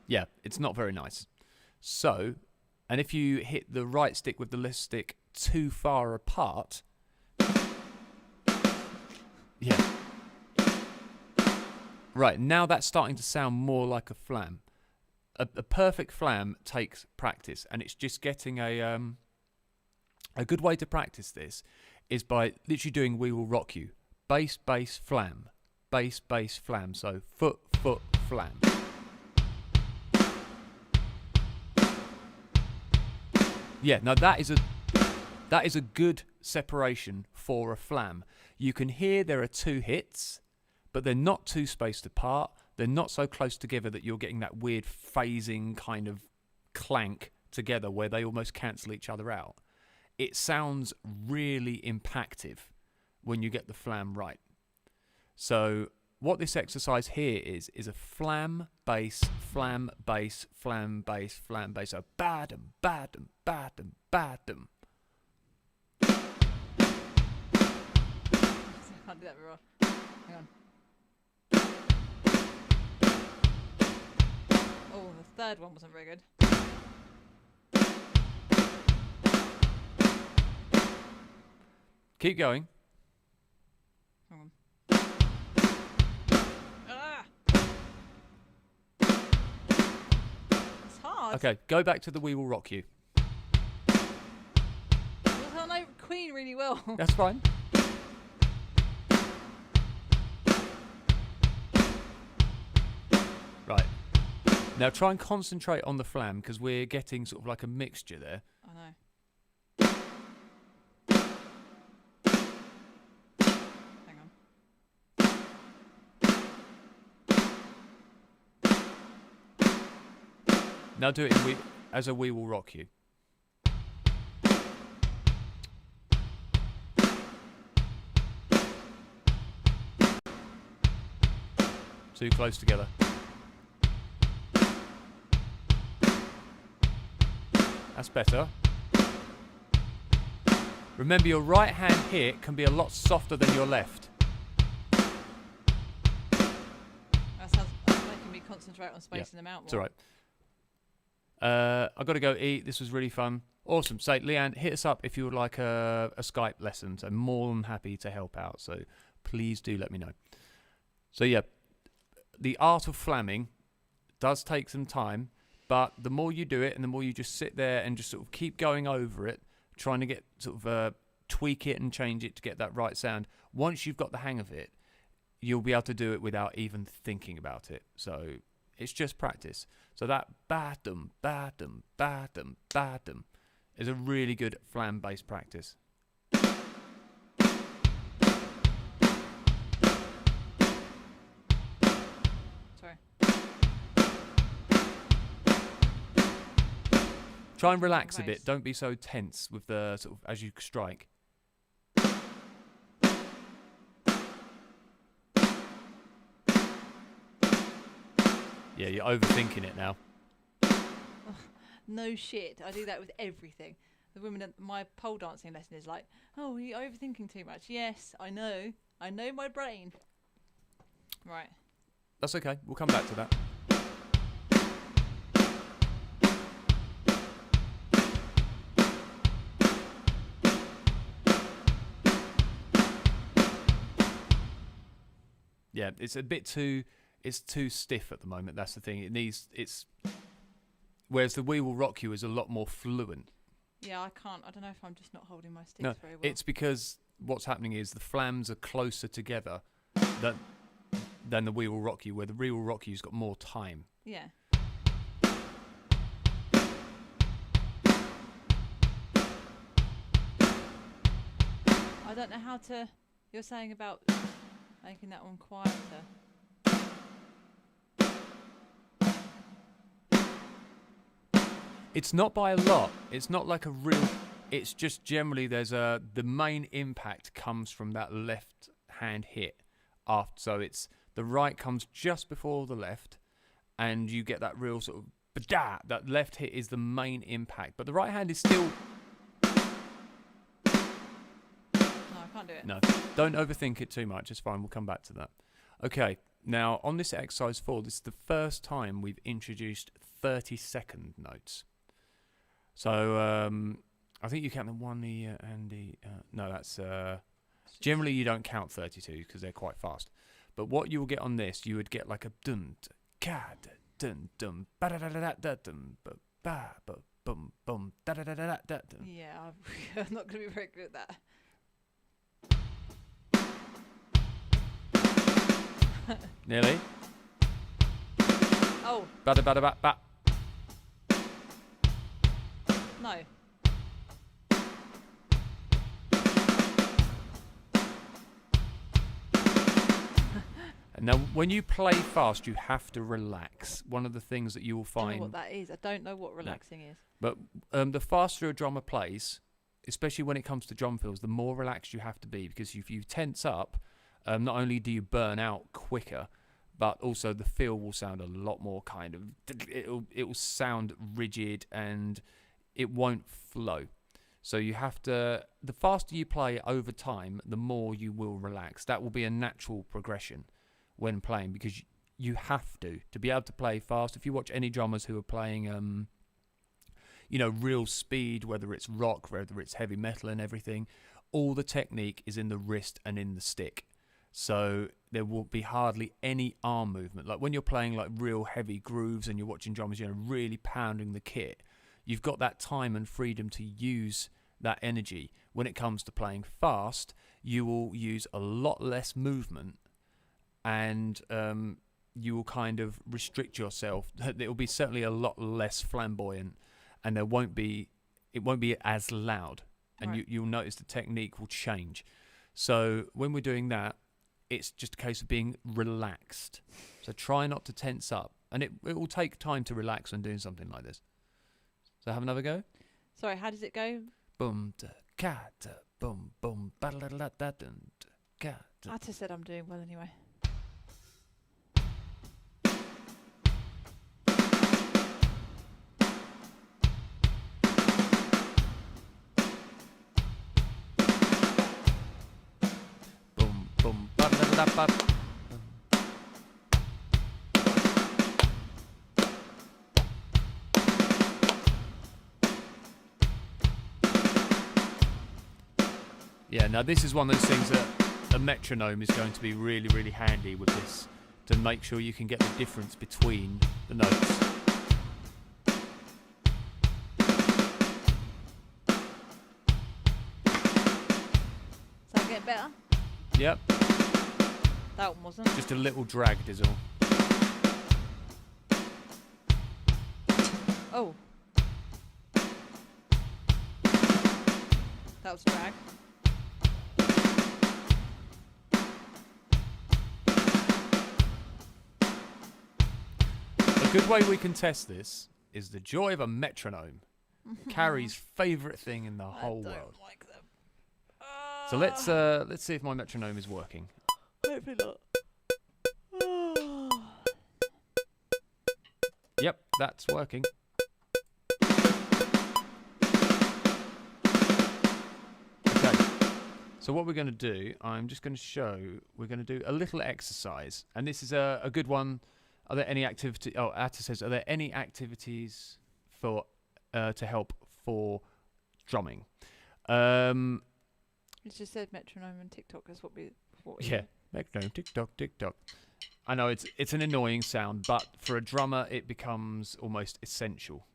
Yeah, it's not very nice. So, and if you hit the right stick with the left stick too far apart, yeah. Right, now that's starting to sound more like a flam. A perfect flam takes practice, and it's just getting a good way to practice this is by literally doing We Will Rock You. Bass, bass, flam. Bass, bass, flam. So foot, foot, flam. Yeah, now that is a good separation for a flam. You can hear there are two hits, but they're not too spaced apart. They're not so close together that you're getting that weird phasing kind of clank together where they almost cancel each other out. It sounds really impactful when you get the flam right. So what this exercise here is a flam, bass, flam, bass, flam, bass, flam, bass. So badum, badum, badum, badum. I can't do that very well. Hang on. Oh, the third one wasn't very good. Keep going. Hang on. Ah! It's hard. Okay, go back to the We Will Rock You. I know Queen really well. That's fine. Right. Now try and concentrate on the flam because we're getting sort of like a mixture there. I know. Hang on. Now do it as a We Will Rock You. Too close together. That's better. Remember, your right hand hit can be a lot softer than your left. That's making me concentrate on spacing them out more. It's all right. I've got to go eat. This was really fun. Awesome. Say, Leanne, hit us up if you would like a Skype lesson. I'm more than happy to help out. So please do let me know. So yeah, the art of flamming does take some time, but the more you do it and the more you just sit there and just sort of keep going over it, trying to get sort of tweak it and change it to get that right sound. Once you've got the hang of it, you'll be able to do it without even thinking about it. So it's just practice. So that ba-dum, ba-dum, ba-dum, ba-dum is a really good flam-based practice. Sorry. Try and relax a bit. Don't be so tense with the sort of as you strike. Yeah, you're overthinking it now. No shit. I do that with everything. The women at my pole dancing lesson is like, "Oh, you're overthinking too much." Yes, I know. I know my brain. Right. That's okay. We'll come back to that. Yeah, it's a bit too. It's too stiff at the moment. That's the thing. Whereas the We Will Rock You is a lot more fluent. Yeah, I can't. I don't know if I'm just not holding my sticks very well. It's because what's happening is the flams are closer together than the We Will Rock You, where the We Will Rock You's got more time. Yeah. I don't know how to. You're saying about making that one quieter. It's not by a lot. It's not like a real. It's just generally the main impact comes from that left hand hit. So it's the right comes just before the left, and you get that real sort of ba-da. That left hit is the main impact, but the right hand is still. No, I can't do it. No, don't overthink it too much. It's fine. We'll come back to that. Okay. Now on this exercise 4, this is the first time we've introduced 30-second notes. So I think you count the 1, the and the no, that's generally you don't count 32 because they're quite fast. But what you will get on this, you would get like a dun cad dun dun ba da da da da dun ba ba bum bum da da da da da dun. Yeah, I'm not going to be very good at that. Nearly. Oh. Ba da ba da ba ba. No. Now, when you play fast, you have to relax. One of the things that you will find. I don't know what that is. I don't know what relaxing is. But the faster a drummer plays, especially when it comes to drum fills, the more relaxed you have to be, because if you tense up, not only do you burn out quicker, but also the feel will sound a lot more kind of. It will sound rigid and it won't flow. So you have to. The faster you play over time, the more you will relax. That will be a natural progression when playing, because You have to be able to play fast. If you watch any drummers who are playing, real speed, whether it's rock, whether it's heavy metal and everything, all the technique is in the wrist and in the stick. So there will be hardly any arm movement. Like when you're playing like real heavy grooves and you're watching drummers, really pounding the kit, you've got that time and freedom to use that energy. When it comes to playing fast, you will use a lot less movement, and you will kind of restrict yourself. It will be certainly a lot less flamboyant, and it won't be as loud, and right. you'll notice the technique will change. So when we're doing that, it's just a case of being relaxed. So try not to tense up, and it will take time to relax when doing something like this. So have another go. Sorry, how does it go? Boom da ka da boom boom ba da da da da ka. I just said I'm doing well anyway. Boom boom ba da da da ba. Yeah, now this is one of those things that a metronome is going to be really, really handy with this, to make sure you can get the difference between the notes. Is that getting better? Yep. That one wasn't. Just a little dragged is all. Oh. That was drag. A good way we can test this is the joy of a metronome. Carrie's favourite thing in the whole world. Like them. So let's see if my metronome is working. Hopefully not. Yep, that's working. Okay. So what we're going to do, I'm just going to show, we're going to do a little exercise, and this is a good one. Are there any activity? Oh, Atta says, are there any activities for to help for drumming? You just said metronome and TikTok is what we. Yeah, metronome, TikTok, TikTok. I know it's an annoying sound, but for a drummer, it becomes almost essential.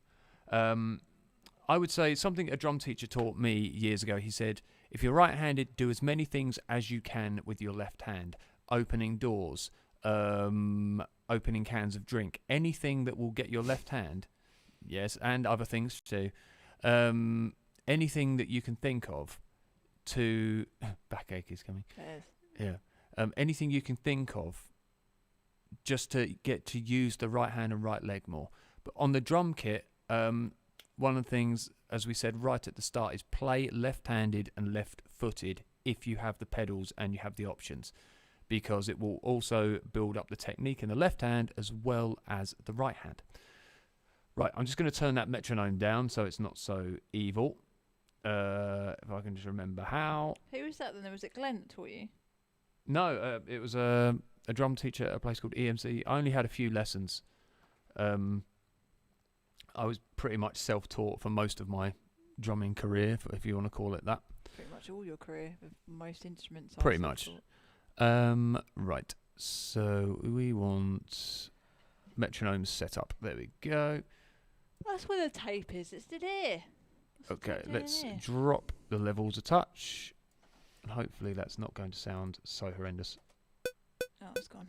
I would say something a drum teacher taught me years ago. He said, if you're right-handed, do as many things as you can with your left hand. Opening doors, opening cans of drink, anything that will get your left hand, yes, and other things too, anything that you can think of to backache is coming. Yes. Yeah. Anything you can think of just to get to use the right hand and right leg more. But on the drum kit, one of the things, as we said right at the start, is play left-handed and left-footed if you have the pedals and you have the options, because it will also build up the technique in the left hand as well as the right hand. Right, I'm just going to turn that metronome down so it's not so evil. If I can just remember how. Who was that then? Was it Glenn that taught you? No, it was a drum teacher at a place called EMC. I only had a few lessons. I was pretty much self-taught for most of my drumming career, if you want to call it that. Pretty much all your career with most instruments. Pretty much. Right, so we want metronome set up. There we go. That's where the tape is. It's still here. Okay, let's drop the levels a touch. And hopefully that's not going to sound so horrendous. Oh, it's gone.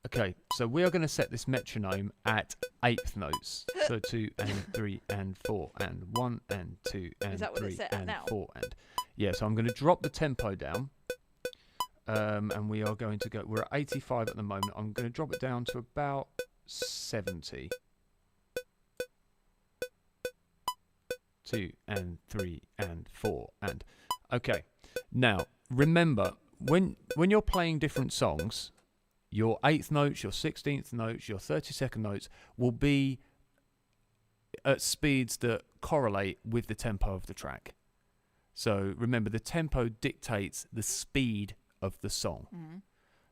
Okay, so we are going to set this metronome at eighth notes. So 2 and 3 and 4 and 1 and 2 and 3 and 4 and... Yeah, so I'm going to drop the tempo down. And we are going to go... We're at 85 at the moment. I'm going to drop it down to about 70. 2 and 3 and 4 and... Okay, now, remember, when you're playing different songs... Your 8th notes, your 16th notes, your 32nd notes will be at speeds that correlate with the tempo of the track. So remember, the tempo dictates the speed of the song. Mm-hmm.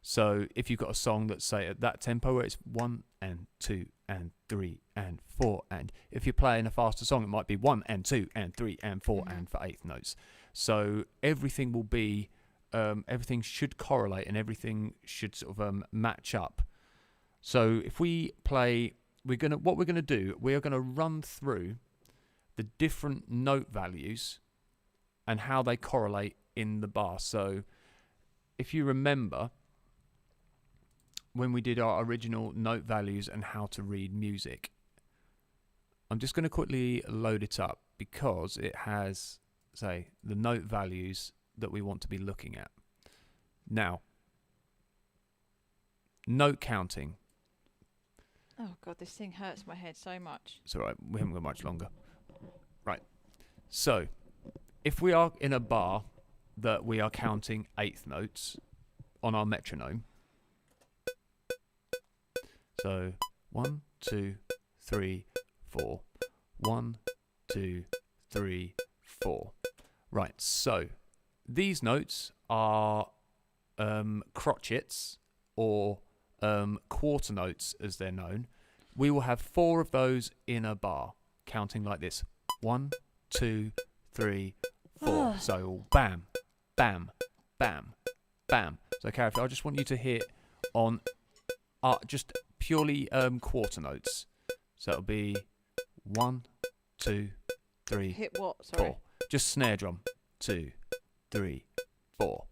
So if you've got a song that's, say, at that tempo where it's 1 and 2 and 3 and 4, and if you're playing a faster song, it might be 1 and 2 and 3 and 4 and for eighth notes. So everything will be, everything should correlate and everything should sort of match up. So if we play, what we're gonna do, we are gonna run through the different note values and how they correlate in the bar. So if you remember, when we did our original note values and how to read music, I'm just going to quickly load it up because it has, say, the note values that we want to be looking at. Now, note counting. Oh God, this thing hurts my head so much. It's all right, we haven't got much longer. Right, so if we are in a bar that we are counting eighth notes on our metronome, so 1, 2, 3, 4. 1, 2, 3, 4. Right, so these notes are crotchets, or quarter notes as they're known. We will have 4 of those in a bar, counting like this. 1, 2, 3, 4. So bam, bam, bam, bam. So Carrie, I just want you to hit on just purely quarter notes. So it'll be 1, 2, 3, Hit what? Sorry. 4. Just snare drum. 2, 3, 4.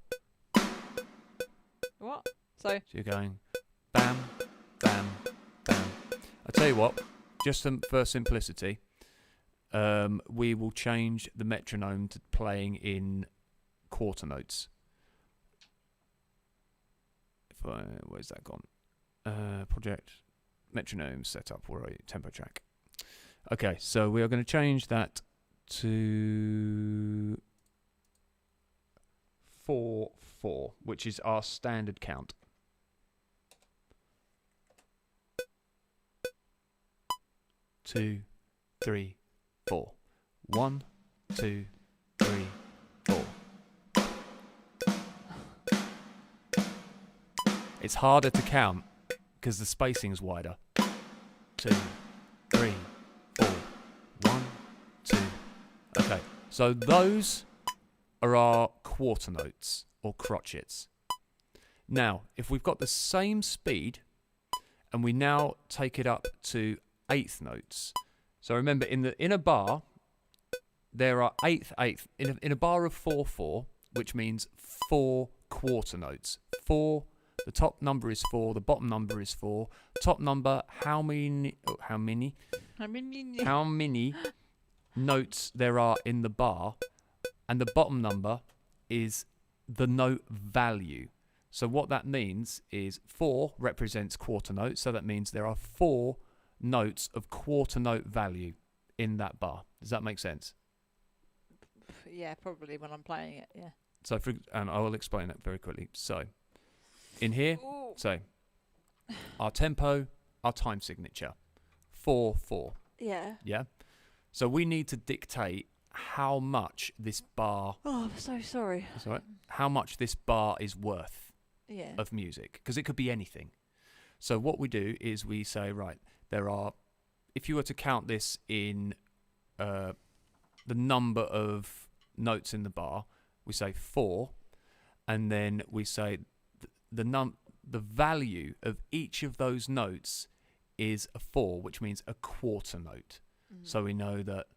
What? So you're going bam, bam, bam. I tell you what, just for simplicity, we will change the metronome to playing in quarter notes. Where's that gone? Project metronome setup, or a tempo track. Okay, so we are going to change that to 4/4, which is our standard count. Two, 3, 4. 1, 2, 3, 4. It's harder to count because the spacing is wider. 2, 3, 4. 1, 2. Okay, so those are our quarter notes, or crotchets. Now, if we've got the same speed and we now take it up to eighth notes. So remember, in a bar, there are eighth in a bar of 4/4, which means 4 quarter notes. 4. The top number is 4. The bottom number is 4. Top number, how many notes there are in the bar, and the bottom number is the note value. So what that means is 4 represents quarter notes, so that means there are 4 notes of quarter note value in that bar. Does that make sense? Yeah, probably when I'm playing it, yeah. So and I will explain that very quickly. So in here, so our tempo, our time signature, 4/4. Yeah. Yeah. So we need to dictate how much this bar. Oh, I'm so sorry. That's all right. How much this bar is worth. Yeah. Of music, because it could be anything. So what we do is we say, right, there are, if you were to count this in the number of notes in the bar, we say 4, and then we say the value of each of those notes is a 4, which means a quarter note. Mm-hmm. So we know that,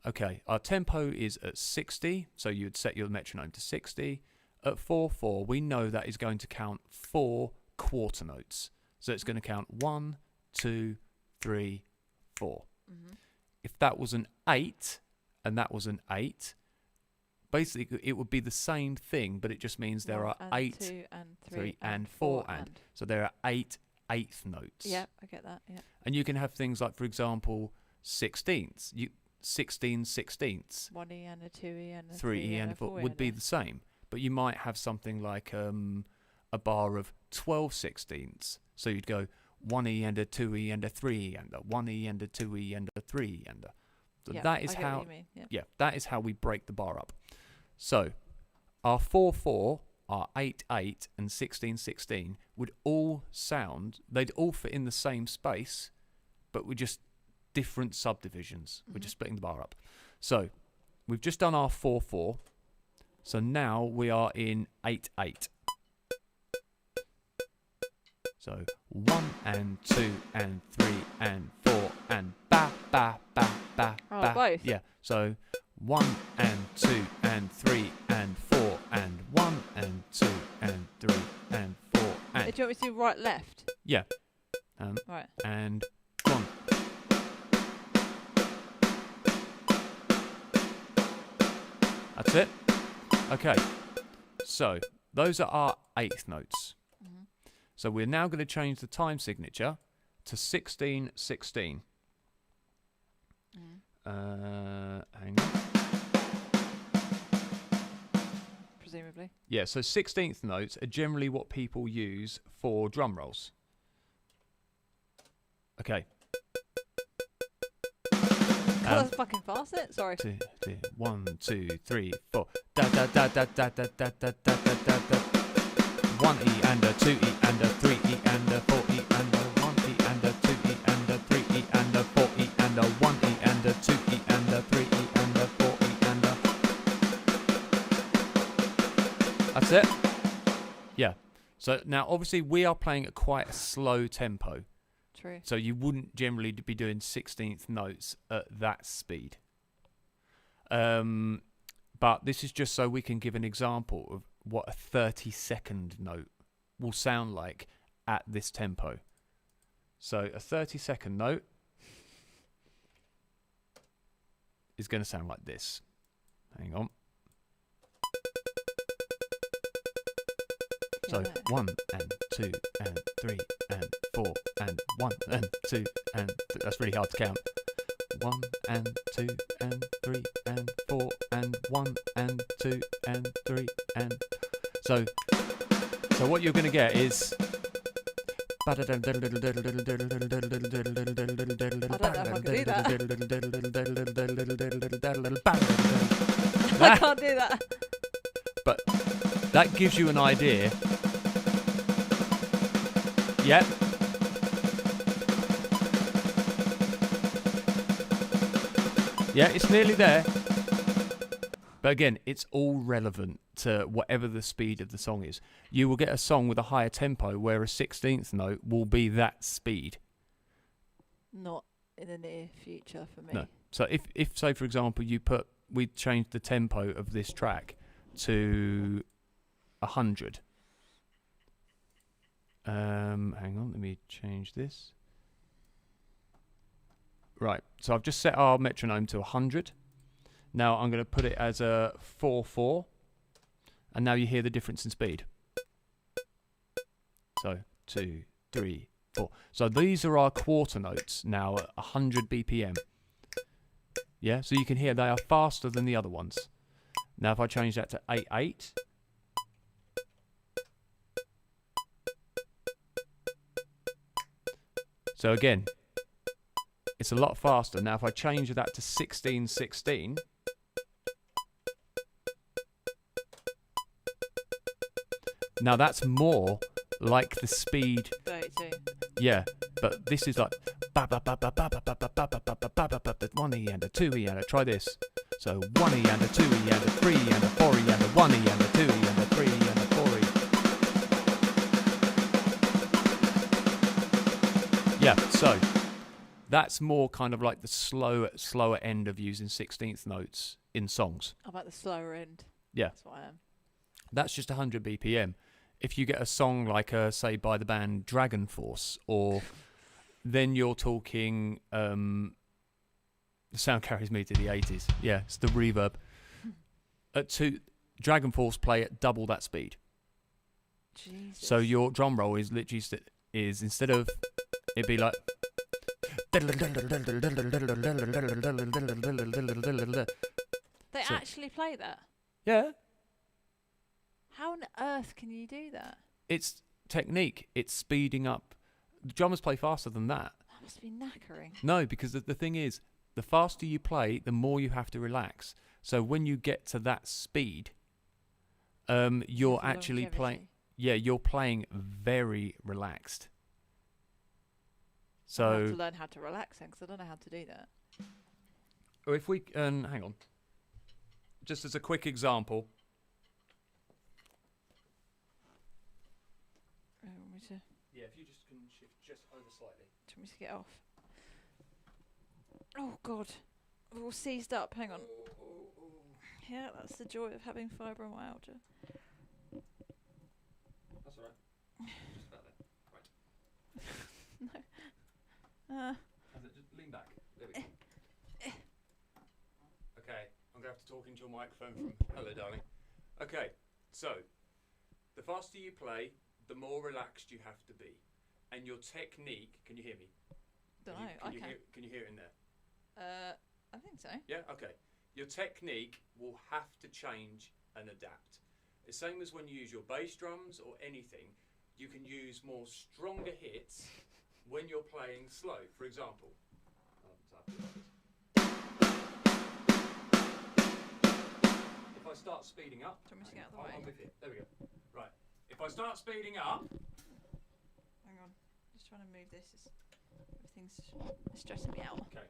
okay, our tempo is at 60, so you'd set your metronome to 60. At 4/4, we know that is going to count 4 quarter notes. So it's going to count 1, 2, 3, 4. Mm-hmm. If that was an 8, and that was an 8, basically it would be the same thing, but it just means there are 8, 2 and 3 and 4 and. So there are 8 eighth notes. Yeah, I get that, yeah. And you can have things like, for example, 16ths. 16 sixteenths. 1E and a 2E and a 3E and a 4 would be the same. But you might have something like a bar of 12 sixteenths. So you'd go 1E and a 2E and a 3E and a 1E and a 2E and a 3E and a. So yeah, that is how. Yeah, that is how we break the bar up. So our 4/4 our 8/8 and 16/16 would all sound, they'd all fit in the same space, but we're just different subdivisions. We're just splitting the bar up. So we've just done our 4/4. So now we are in 8/8. So 1 and 2 and 3 and 4 and ba ba ba ba ba. Both. Yeah. So 1 and 2 and 3 and 4 and 1 and 2 and 3 and 4 and. Do you want me to do right left? Yeah. Right. And 1. That's it. Okay. So those are our 8th notes. So we're now going to change the time signature to 16/16. Hang on. Presumably. Yeah, so 16th notes are generally what people use for drum rolls. Okay. That's fucking fast, isn't it? Sorry. 1, 2, 3, 4. Da da da da da da da da da da da. 1E and a 2E and a 3E and a 4E and a 1E and a 2E and a 3E and a 4E and a 1E and a 2E and a 3E and a 4E and a. That's it? Yeah. So now obviously we are playing at quite a slow tempo. True. So you wouldn't generally be doing 16th notes at that speed. But this is just so we can give an example of what a 30-second note will sound like at this tempo. So a 30-second note is going to sound like this. Hang on. So 1 and 2 and 3 and 4 and 1 and 2 and that's really hard to count. 1 and 2 and 3 and 4 and 1 and 2 and 3 and so what you're going to get is I don't know if I can do that. I can't do that. But that gives you an idea. Yeah. Yeah, it's nearly there. But again, it's all relevant to whatever the speed of the song is. You will get a song with a higher tempo where a 16th note will be that speed. Not in the near future for me. No. So if say for example we changed the tempo of this track to 100. Hang on, let me change this. Right, so I've just set our metronome to 100. Now I'm going to put it as a 4/4, and now you hear the difference in speed. So 2, 3, 4. So these are our quarter notes now at 100 BPM. Yeah, so you can hear they are faster than the other ones. Now if I change that to 8/8. So again, it's a lot faster. Now if I change that to 16/16, now that's more like the speed. 32. Yeah, but this is like 1E and a 2E and a. Try this. So 1E and a 2E and a 3E and a 4E and a 1E and a 2E and a 3E and a 4E. Yeah, so that's more kind of like the slower end of using 16th notes in songs. I'm at the slower end. Yeah. That's what I am. That's just 100 BPM. If you get a song like, say, by the band Dragon Force, or then you're talking, the sound carries me to the 80s. Yeah, it's the reverb. Dragon Force play at double that speed. Jesus. So your drum roll is literally instead of it'd be like. They actually play that? Yeah. How on earth can you do that? It's technique. It's speeding up. The drummers play faster than that. That must be knackering. No, because the thing is, the faster you play, the more you have to relax. So when you get to that speed, you're For actually playing. longevity. Yeah, you're playing very relaxed. I have So, to learn how to relax then, 'cause I don't know how to do that. or if we hang on, just as a quick example. Want me to, Yeah, if you just can shift just over slightly. want me to get off? Oh God, we're all seized up. Hang on. Yeah, that's the joy of having fibromyalgia. That's all right. Just about there. Right. No. Just lean back. There we go. Okay, I'm going to have to talk into your microphone from... Hello, darling. Okay, so, the faster you play, the more relaxed you have to be. And your technique... Can you hear me? Don't know. I can. Can you hear it in there? I think so. Yeah? Okay. Your technique will have to change and adapt. The same as when you use your bass drums or anything, you can use more stronger hits when you're playing slow. For example... If I start speeding up... Do you want me to get out of the way? I'm with you. There we go. Right. If I start speeding up... Hang on. Just trying to move this. Everything's stressing me out. Okay.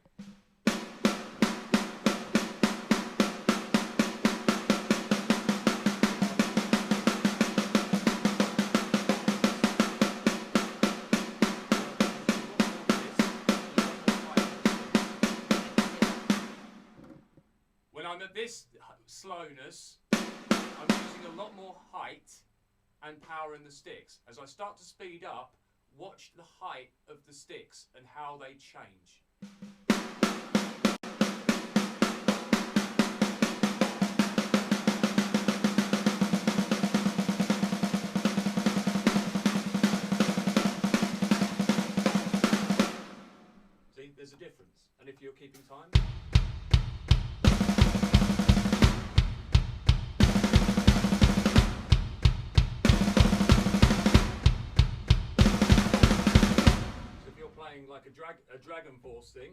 When I'm at this slowness, I'm using a lot more height and power in the sticks. As I start to speed up, watch the height of the sticks and how they change. See, there's a difference. And if you're keeping time... like a Dragon Force thing.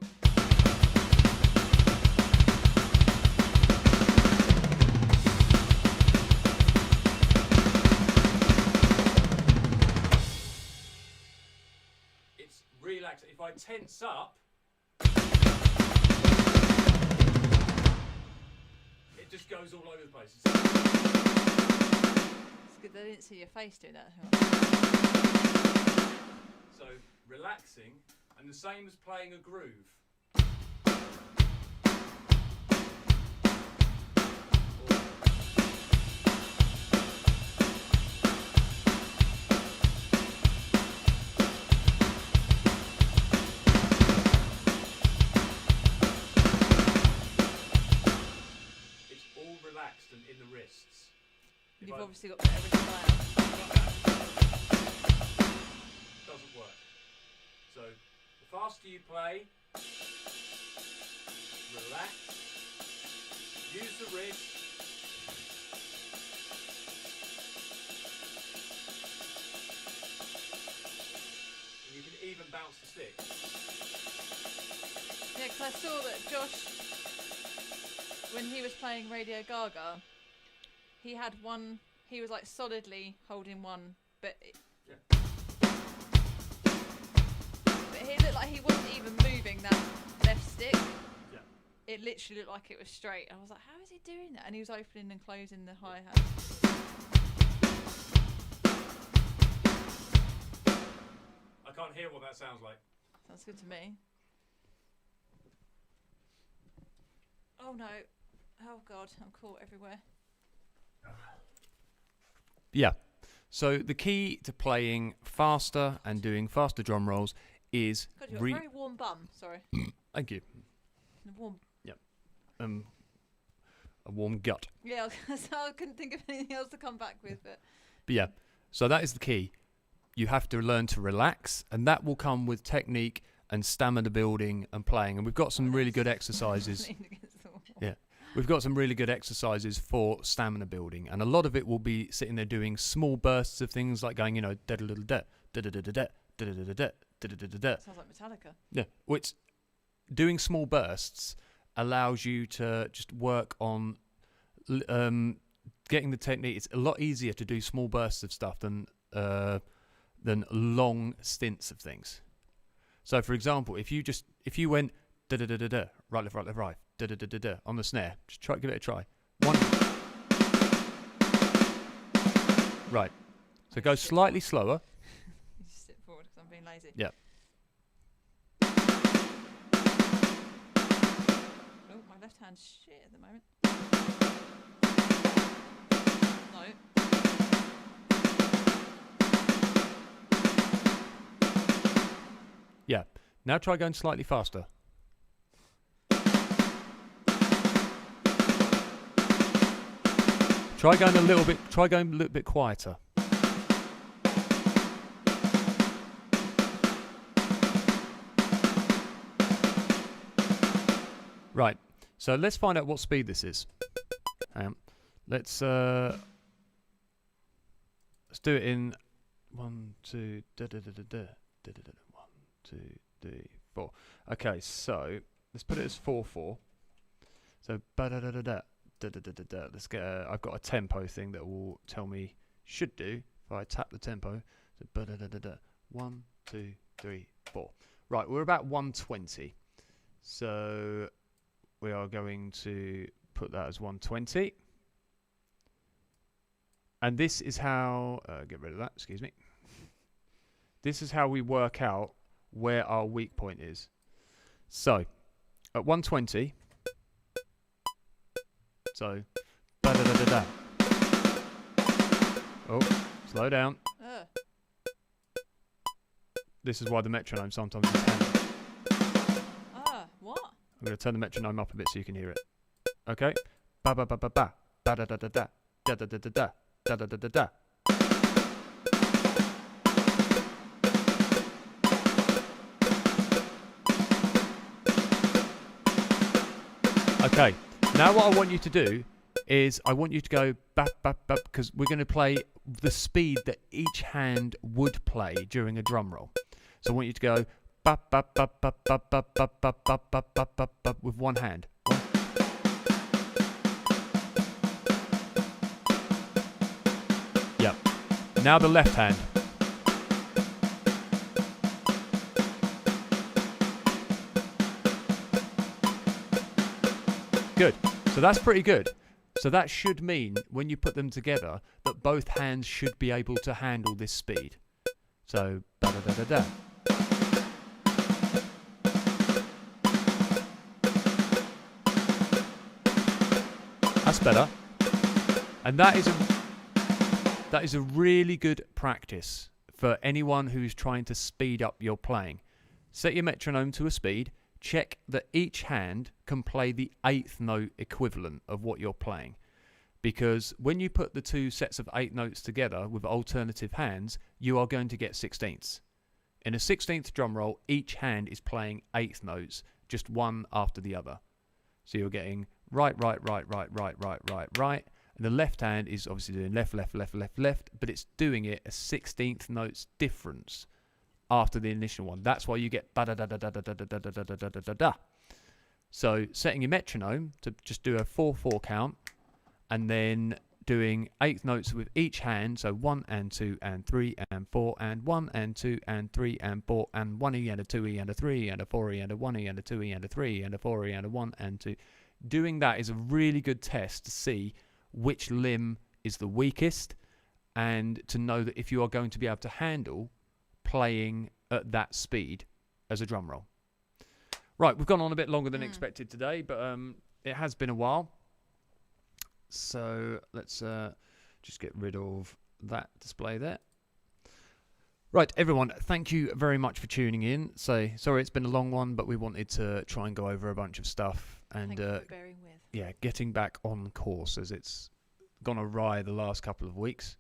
It's relaxed. If I tense up, it just goes all over the place. It's good they didn't see your face doing that. So relaxing, and the same as playing a groove. It's all relaxed and in the wrists. You've obviously got everything right. Doesn't work. So, the faster you play, relax, use the wrist. And you can even bounce the stick. Yeah, because I saw that Josh, when he was playing Radio Gaga, he had one, he was like solidly holding one, but he looked like he wasn't even moving that left stick. Yeah. It literally looked like it was straight. I was like, how is he doing that? And he was opening and closing the hi-hat. I can't hear what that sounds like. Sounds good to me. Oh no. Oh God, I'm caught everywhere. Yeah. So the key to playing faster and doing faster drum rolls is... God, you've got a very warm bum. Sorry. Thank you. Warm. Yep. A warm gut. Yeah, so I couldn't think of anything else to come back with, but yeah, so that is the key. You have to learn to relax, and that will come with technique and stamina building and playing. And we've got some really good exercises. Yeah, we've got some really good exercises for stamina building, and a lot of it will be sitting there doing small bursts of things like going, da da da da da da da da da da da da da. Sounds like Metallica. Yeah, which doing small bursts allows you to just work on getting the technique. It's a lot easier to do small bursts of stuff than long stints of things. So, for example, if you went da da da da da, right left da da da da da on the snare, just give it a try. One. Right. So go slightly slower. You just sit forward because I'm being lazy. Yeah. Oh, my left hand's shit at the moment. No. Yeah. Now try going slightly faster. Try going a little bit quieter. Right. So let's find out what speed this is. Let's do it in 1, 2, da da da da da da da da. 1, 2, 3, 4. Okay, so let's put it as 4/4. So ba da da da da da da da da. Let's get. I've got a tempo thing that will tell me should do if I tap the tempo. So ba da da da da. 1, 2, 3, 4. Right, we're about 120. So we are going to put that as 120. And this is how, get rid of that, excuse me. This is how we work out where our weak point is. So, at 120, so, da-da-da-da-da. Oh, slow down. This is why the metronome sometimes is handy. What? I'm going to turn the metronome up a bit so you can hear it. Okay? Ba-ba-ba-ba-ba, da-da-da-da-da, da-da-da-da-da. Da da da da da. Okay, now what I want you to do is I want you to go bap bap bap because we're going to play the speed that each hand would play during a drum roll. So I want you to go bap bap bap bap bap bap bap bap bap bap bap bap bap with one hand. Yep. Now the left hand. Good. So that's pretty good. So that should mean when you put them together that both hands should be able to handle this speed. So da da da da da. That's better. And that is a really good practice for anyone who's trying to speed up your playing. Set your metronome to a speed. Check that each hand can play the 8th note equivalent of what you're playing. Because when you put the two sets of 8 notes together with alternative hands, you are going to get 16ths. In a 16th drum roll, each hand is playing 8th notes, just one after the other. So you're getting right, right, right, right, right, right, right, right. And the left hand is obviously doing left, left, left, left, left, but it's doing it a 16th notes difference after the initial one. That's why you get ba da da da da da da da da da da da da da da. So setting your metronome to just do a 4/4 count, and then doing 8th notes with each hand. So 1 and 2 and 3 and 4 and 1 and 2 and 3 and 4 and 1E and a 2E and a 3 and a 4E and a 1E and a 2E and a 3 and a 4E and a 1 and 2. Doing that is a really good test to see which limb is the weakest, and to know that if you are going to be able to handle playing at that speed as a drum roll. Right, we've gone on a bit longer than expected today, but it has been a while. So let's just get rid of that display there. Right, everyone, thank you very much for tuning in. Sorry it's been a long one, but we wanted to try and go over a bunch of stuff. And thank you for bearing with. Yeah, getting back on course as it's gone awry the last couple of weeks.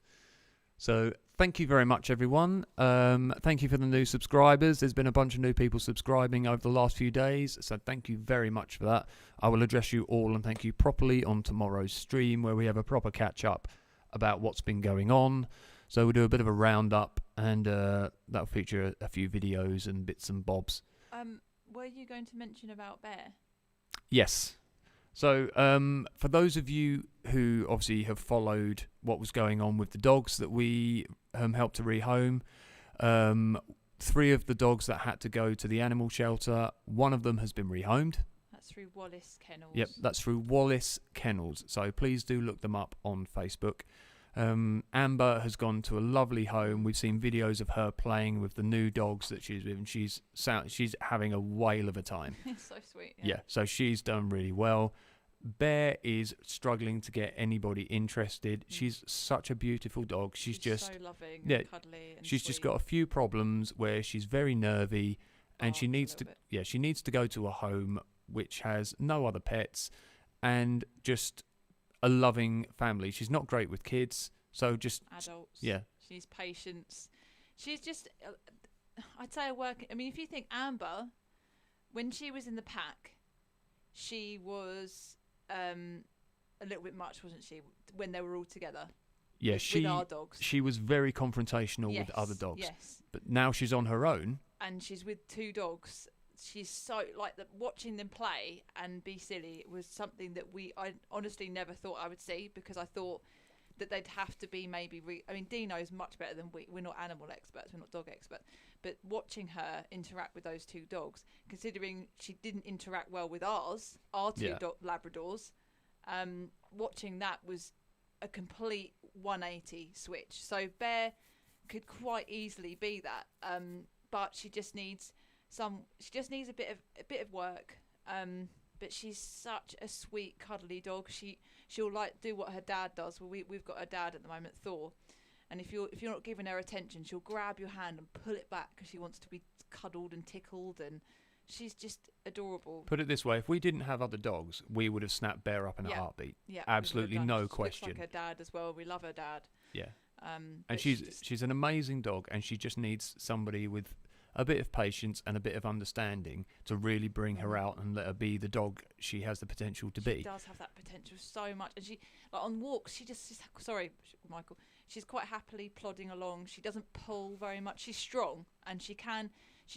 So thank you very much, everyone. Thank you for the new subscribers. There's been a bunch of new people subscribing over the last few days, so thank you very much for that. I will address you all and thank you properly on tomorrow's stream, where we have a proper catch-up about what's been going on. So we'll do a bit of a roundup, and that'll feature a few videos and bits and bobs. Were you going to mention about Bear? Yes. So, for those of you who obviously have followed what was going on with the dogs that we helped to rehome, 3 of the dogs that had to go to the animal shelter, 1 of them has been rehomed. That's through Wallace Kennels. Yep, that's through Wallace Kennels. So please do look them up on Facebook. Amber has gone to a lovely home. We've seen videos of her playing with the new dogs that she's with, and she's having a whale of a time. It's so sweet. Yeah, so she's done really well. Bear is struggling to get anybody interested. She's such a beautiful dog. She's just so loving, yeah, and cuddly, and she's sweet. just got a few problems where she's very nervy, and she needs to go to a home which has no other pets and just a loving family. She's not great with kids, so just adults. Yeah, she needs patience. She's just, I'd say, I mean, if you think Amber, when she was in the pack, she was a little bit much, wasn't she? When they were all together. Yeah, with our dogs. She was very confrontational with other dogs. Yes. But now she's on her own, and she's with 2 dogs. She's so watching them play and be silly was something that I honestly never thought I would see, because I thought that they'd have to be maybe I mean, Dino's much better than we're not animal experts, we're not dog experts, but watching her interact with those 2 dogs, considering she didn't interact well with our 2 Labradors, watching that was a complete 180 switch. So Bear could quite easily be that, but she just needs a bit of work, but she's such a sweet, cuddly dog. She'll do what her dad does. Well, we've got her dad at the moment, Thor, and if you're not giving her attention, she'll grab your hand and pull it back because she wants to be cuddled and tickled, and she's just adorable. Put it this way, if we didn't have other dogs, we would have snapped Bear up in a heartbeat. Yeah, absolutely no question. Looks like her dad as well. We love her dad. Yeah, and she's an amazing dog, and she just needs somebody with a bit of patience and a bit of understanding to really bring her out and let her be the dog she has the potential to be. She does have that potential so much, and she on walks. Sorry, Michael. She's quite happily plodding along. She doesn't pull very much. She's strong, and she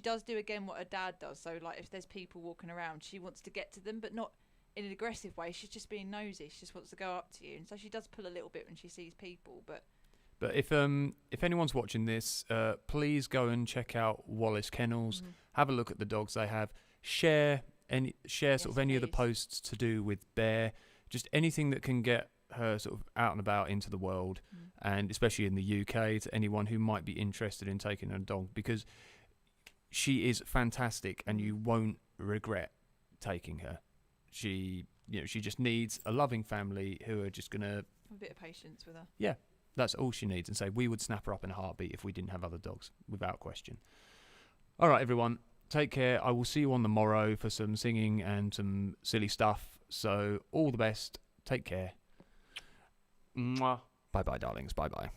does do again what her dad does. So if there's people walking around, she wants to get to them, but not in an aggressive way. She's just being nosy. She just wants to go up to you, and so she does pull a little bit when she sees people, but. But if anyone's watching this, please go and check out Wallace Kennels. Mm-hmm. Have a look at the dogs they have. Share any of the posts to do with Bear. Just anything that can get her sort of out and about into the world, and especially in the UK, to anyone who might be interested in taking a dog, because she is fantastic and you won't regret taking her. She just needs a loving family who are just gonna a bit of patience with her. Yeah. That's all she needs. And say we would snap her up in a heartbeat if we didn't have other dogs, without question. All right, everyone. Take care. I will see you on the morrow for some singing and some silly stuff. So all the best. Take care. Mwah. Bye-bye, darlings. Bye-bye.